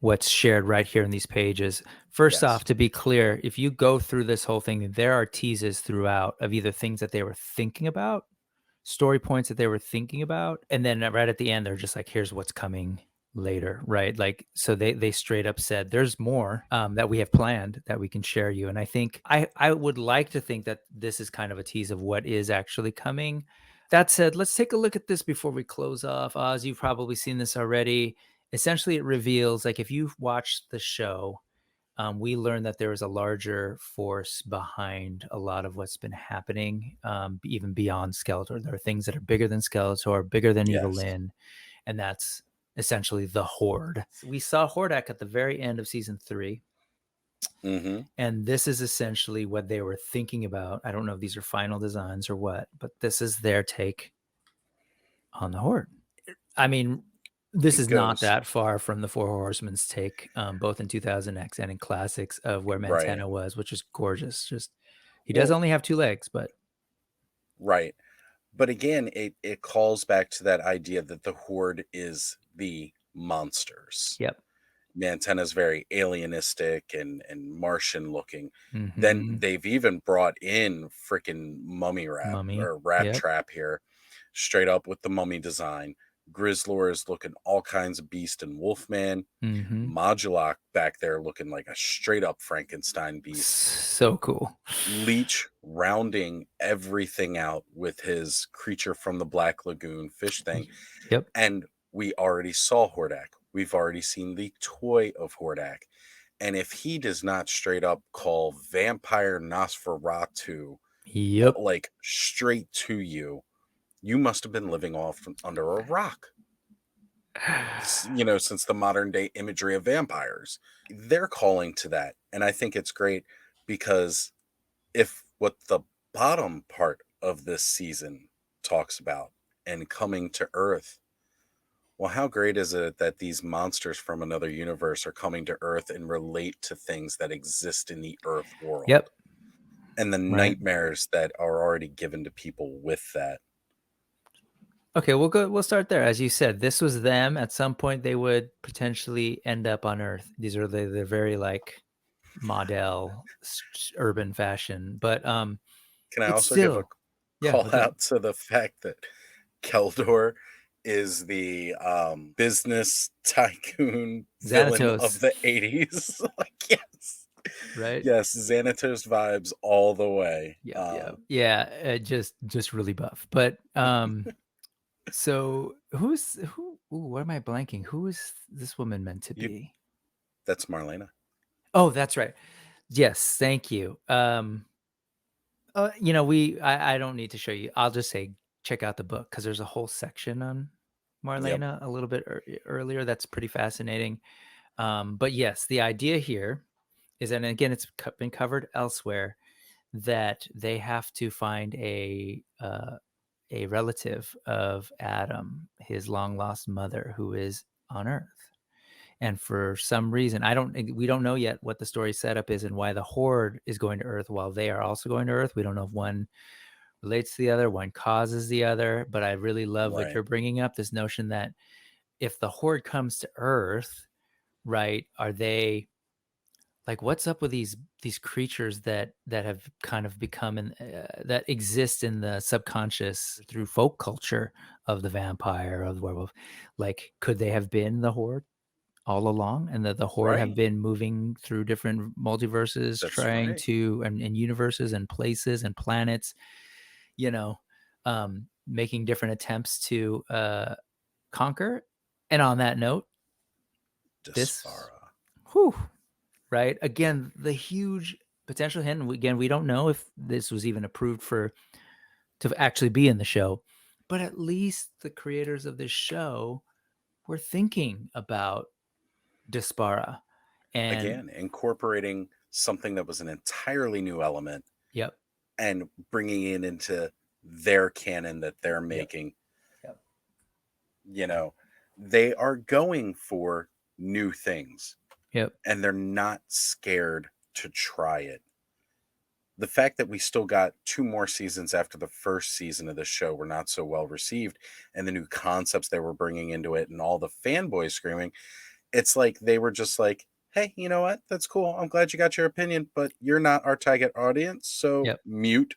what's shared right here in these pages, first Yes. off, to be clear, if you go through this whole thing, there are teases throughout of either things that they were thinking about, story points that they were thinking about, and then right at the end, they're just like, here's what's coming later, right? Like, so they straight up said there's more that we have planned that we can share you. And I think I would like to think that this is kind of a tease of what is actually coming. That said, let's take a look at this before we close off. Oz, you've probably seen this already. Essentially, it reveals, like, if you've watched the show, we learned that there is a larger force behind a lot of what's been happening, even beyond Skeletor. There are things that are bigger than Skeletor, bigger than Yes. Evelyn, and that's essentially the Horde. We saw Hordak at the very end of season 3. Mm-hmm. And this is essentially what they were thinking about. I don't know if these are final designs or what, but this is their take on the Horde. I mean, this is not that far from the Four Horsemen's take, both in 2000X and in Classics, of where Montana was, which is gorgeous. Just he does only have 2 legs, but right. But again, it calls back to that idea that the Horde is the monsters. Yep. Montana's very alienistic and Martian looking. Mm-hmm. Then they've even brought in freaking mummy or rat trap here, straight up with the mummy design. Grizzlor is looking all kinds of beast and Wolfman. Mm-hmm. Modulok back there looking like a straight up Frankenstein beast. So cool. Leech rounding everything out with his creature from the Black Lagoon fish thing. Yep. And we already saw Hordak. We've already seen the toy of Hordak. And if he does not straight up call Vampire Nosferatu, like straight to you, you must have been living off from under a rock. You know, since the modern day imagery of vampires, they're calling to that. And I think it's great because if what the bottom part of this season talks about and coming to Earth, well, how great is it that these monsters from another universe are coming to Earth and relate to things that exist in the Earth world? Yep. And the nightmares that are already given to people with that. Okay, we'll start there. As you said, this was them. At some point, they would potentially end up on Earth. These are the very like model urban fashion. But can I also give a call out to the fact that Keldor is the business tycoon villain of the 80s? Like, yes. Right? Yes, Xanatos vibes all the way. Yeah, just really buff. But so who? What am I blanking? Who is this woman meant to be? That's Marlena. Oh, that's right. Yes, thank you. You know, I don't need to show you. I'll just say check out the book because there's a whole section on Marlena a little bit earlier. That's pretty fascinating. But yes, the idea here is, and again, it's been covered elsewhere, that they have to find a relative of Adam, his long lost mother, who is on Earth. And for some reason, we don't know yet what the story setup is and why the Horde is going to Earth while they are also going to Earth. We don't know if one relates to the other, one causes the other. But I really love what you're bringing up, this notion that if the Horde comes to Earth, right, are they like, what's up with these creatures that have kind of become that exist in the subconscious through folk culture of the vampire, of the werewolf? Like, could they have been the Horde all along, and that the Horde have been moving through different multiverses, trying to and universes and places and planets, you know, making different attempts to conquer? And on that note, right, again, the huge potential hint. Again, we don't know if this was even approved to actually be in the show, But at least the creators of this show were thinking about Dispara. And again, incorporating something that was an entirely new element. Yep. And bringing it into their canon that they're making. Yep. You know, they are going for new things. Yep. And they're not scared to try it. The fact that we still got 2 more seasons after the first season of the show were not so well received, and the new concepts they were bringing into it and all the fanboys screaming, it's like they were just like, hey, you know what? That's cool. I'm glad you got your opinion, but you're not our target audience, so mute.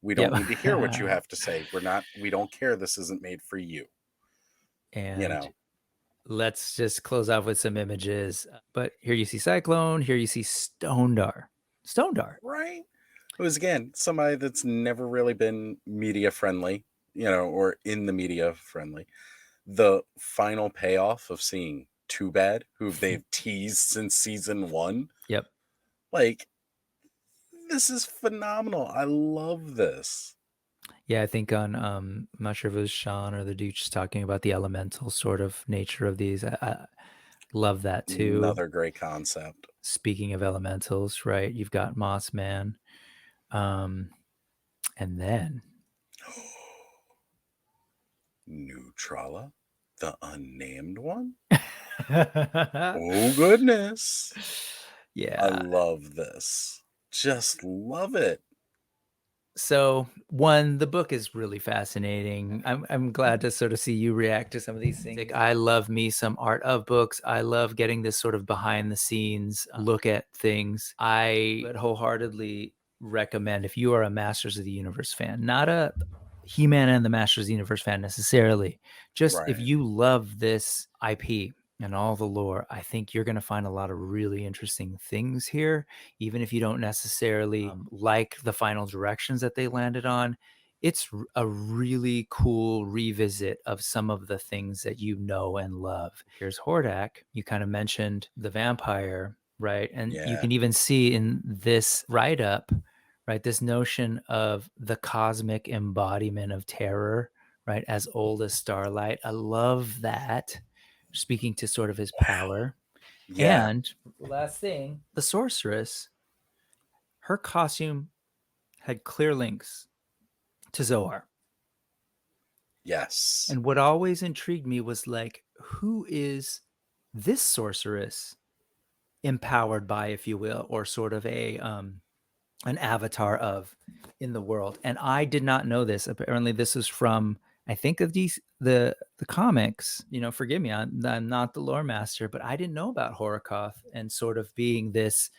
We don't need to hear what you have to say. We don't care. This isn't made for you. And you know, let's just close off with some images. But here you see Cyclone, here you see Stondar. Right. It was, again, somebody that's never really been media friendly, or in the media friendly. The final payoff of seeing Too Bad, who they've teased since season 1. Yep. Like, this is phenomenal. I love this. Yeah, I think on I'm not sure if it was Sean or the dude just talking about the elemental sort of nature of these. I love that too. Another great concept. Speaking of elementals, right? You've got Moss Man. And then Neutrala, the unnamed one. Oh goodness. Yeah. I love this. Just love it. So, one, the book is really fascinating. I'm glad to sort of see you react to some of these things. Like, I love me some art of books. I love getting this sort of behind the scenes look at things. I would wholeheartedly recommend, if you are a Masters of the Universe fan, not a He-Man and the Masters of the Universe fan necessarily, just if you love this IP and all the lore, I think you're going to find a lot of really interesting things here. Even if you don't necessarily like the final directions that they landed on, it's a really cool revisit of some of the things that you know and love. Here's Hordak. You kind of mentioned the vampire, right? And you can even see in this write-up, right, this notion of the cosmic embodiment of terror, right, as old as Starlight. I love that. Speaking to sort of his power. Yeah. And last thing, the sorceress, her costume had clear links to Zohar. Yes. And what always intrigued me was like, who is this sorceress empowered by, if you will, or sort of an avatar of in the world? And I did not know this. Apparently this is from, I think, of these the comics. Forgive me, I'm not the lore master, but I didn't know about Horikoth and sort of being this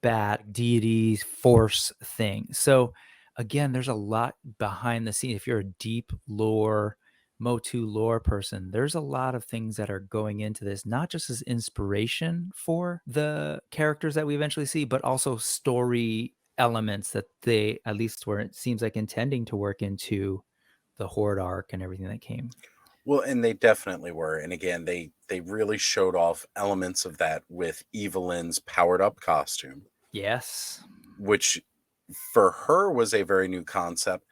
bat deity force thing. So again, there's a lot behind the scenes. If you're a deep lore Motu lore person, there's a lot of things that are going into this, not just as inspiration for the characters that we eventually see, but also story elements that they at least were, it seems like, intending to work into the Horde arc and everything that came. Well, and they definitely were. And again, they really showed off elements of that with Evelyn's powered up costume. Yes. Which for her was a very new concept,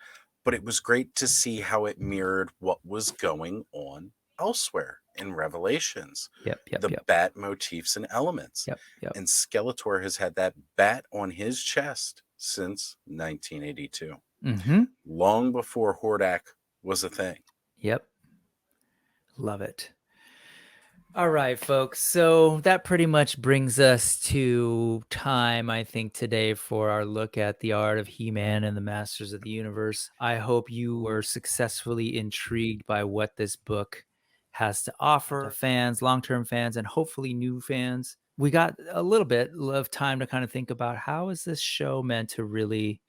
but it was great to see how it mirrored what was going on elsewhere in Revelations. The bat motifs and elements. And Skeletor has had that bat on his chest since 1982. Long before Hordak was a thing. Love it. All right, folks. So that pretty much brings us to time, I think, today for our look at the art of He-Man and the Masters of the Universe. I hope you were successfully intrigued by what this book has to offer to fans, long-term fans, and hopefully new fans. We got a little bit of time to kind of think about, how is this show meant to really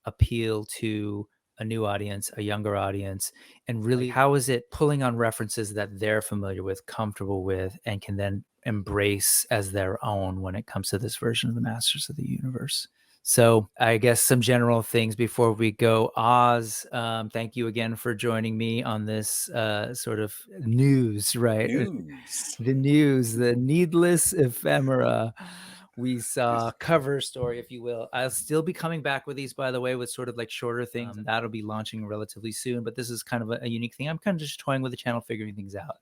appeal to a new audience, a younger audience, and really how is it pulling on references that they're familiar with, comfortable with, and can then embrace as their own when it comes to this version of the Masters of the Universe. So I guess some general things before we go. Oz, thank you again for joining me on this sort of news, right? News. The news, the needless ephemera. we saw cover story, if you will. I'll still be coming back with these, by the way, with sort of like shorter things. That'll be launching relatively soon, but this is kind of a unique thing. I'm kind of just toying with the channel, figuring things out.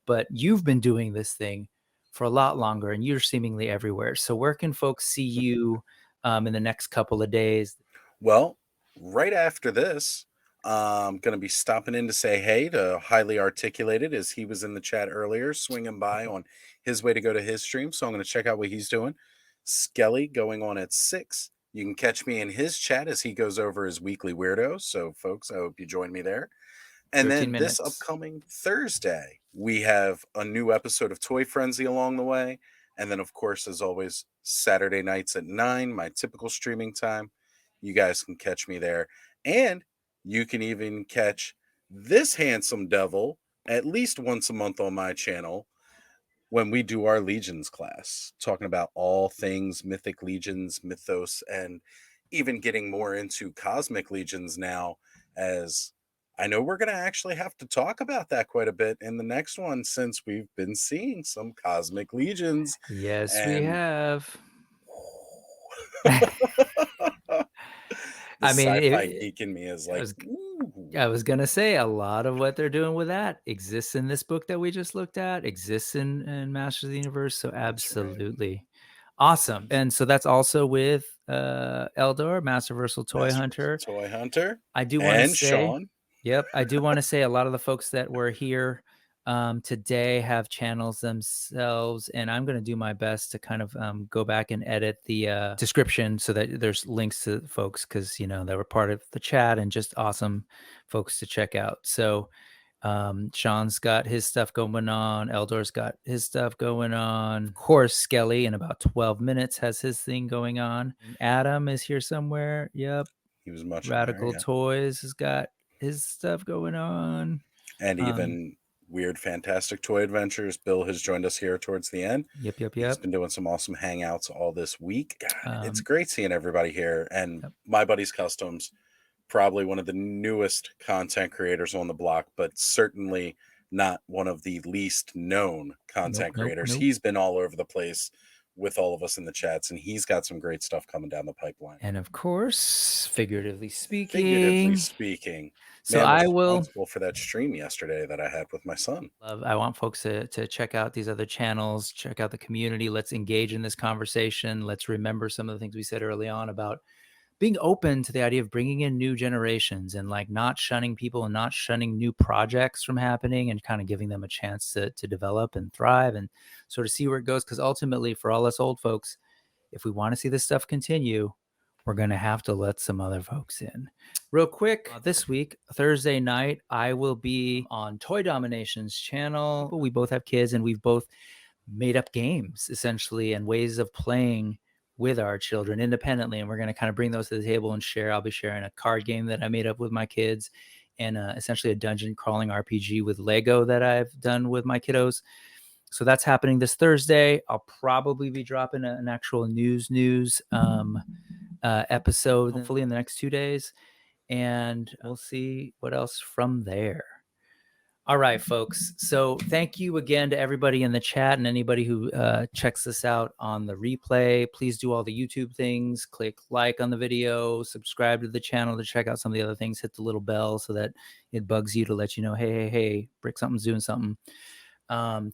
But you've been doing this thing for a lot longer, and you're seemingly everywhere. So where can folks see you in the next couple of days? Well, right after this, I'm going to be stopping in to say hey to Highly Articulated, as he was in the chat earlier, swinging by on his way to go to his stream. So I'm going to check out what he's doing. Skelly going on at 6. You can catch me in his chat as he goes over his weekly weirdos. So, folks, I hope you join me there. And then this upcoming Thursday, we have a new episode of Toy Frenzy along the way. And then, of course, as always, Saturday nights at 9, my typical streaming time. You guys can catch me there. And you can even catch this handsome devil at least once a month on my channel when we do our Legions class, talking about all things Mythic Legions, Mythos, and even getting more into Cosmic Legions now, as I know we're going to actually have to talk about that quite a bit in the next one, since we've been seeing some Cosmic Legions. Yes, we have. The sci-fi geek in me is like, I was going to say, a lot of what they're doing with that exists in this book that we just looked at, exists in Masters of the Universe. So absolutely. Right. Awesome. And so that's also with Eldor, Masterversal Toy Hunter. I do want to say, Sean. Yep. I do want to say a lot of the folks that were here today have channels themselves, and I'm going to do my best to kind of go back and edit the description so that there's links to folks, because they were part of the chat and just awesome folks to check out. So Sean's got his stuff going on, Eldor's got his stuff going on, of course Skelly in about 12 minutes has his thing going on. Adam is here somewhere. Yep. He was much Radical Toys has got his stuff going on. And even Weird Fantastic Toy Adventures, Bill has joined us here towards the end. Yep. He's been doing some awesome hangouts all this week. God, it's great seeing everybody here. And My Buddy's Customs, probably one of the newest content creators on the block, but certainly not one of the least known content creators. He's been all over the place with all of us in the chats, and he's got some great stuff coming down the pipeline. And of course, figuratively speaking, so I will responsible for that stream yesterday that I had with my son. I want folks to check out these other channels, check out the community. Let's engage in this conversation. Let's remember some of the things we said early on about being open to the idea of bringing in new generations and like not shunning people and not shunning new projects from happening, and kind of giving them a chance to develop and thrive and sort of see where it goes. Because ultimately, for all us old folks, if we want to see this stuff continue, we're going to have to let some other folks in. Real quick, this week, Thursday night, I will be on Toy Domination's channel. We both have kids, and we've both made up games, essentially, and ways of playing with our children independently. And we're going to kind of bring those to the table and share. I'll be sharing a card game that I made up with my kids, and essentially a dungeon crawling RPG with Lego that I've done with my kiddos. So that's happening this Thursday. I'll probably be dropping an actual news episode, hopefully in the next 2 days. And we'll see what else from there. All right, folks. So thank you again to everybody in the chat and anybody who checks this out on the replay. Please do all the YouTube things. Click like on the video, subscribe to the channel to check out some of the other things. Hit the little bell so that it bugs you to let you know, hey, Brick Something's doing something.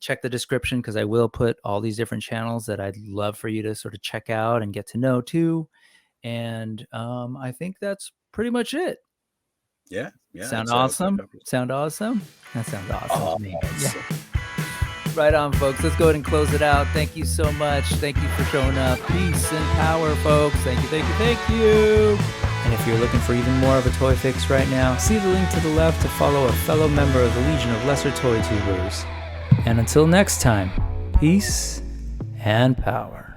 Check the description, because I will put all these different channels that I'd love for you to sort of check out and get to know too. And I think that's pretty much it. Yeah. Sound awesome? Sound awesome? That sounds awesome to me. Yeah. Right on, folks. Let's go ahead and close it out. Thank you so much. Thank you for showing up. Peace and power, folks. Thank you. And if you're looking for even more of a toy fix right now, see the link to the left to follow a fellow member of the Legion of Lesser Toy Tubers. And until next time, peace and power.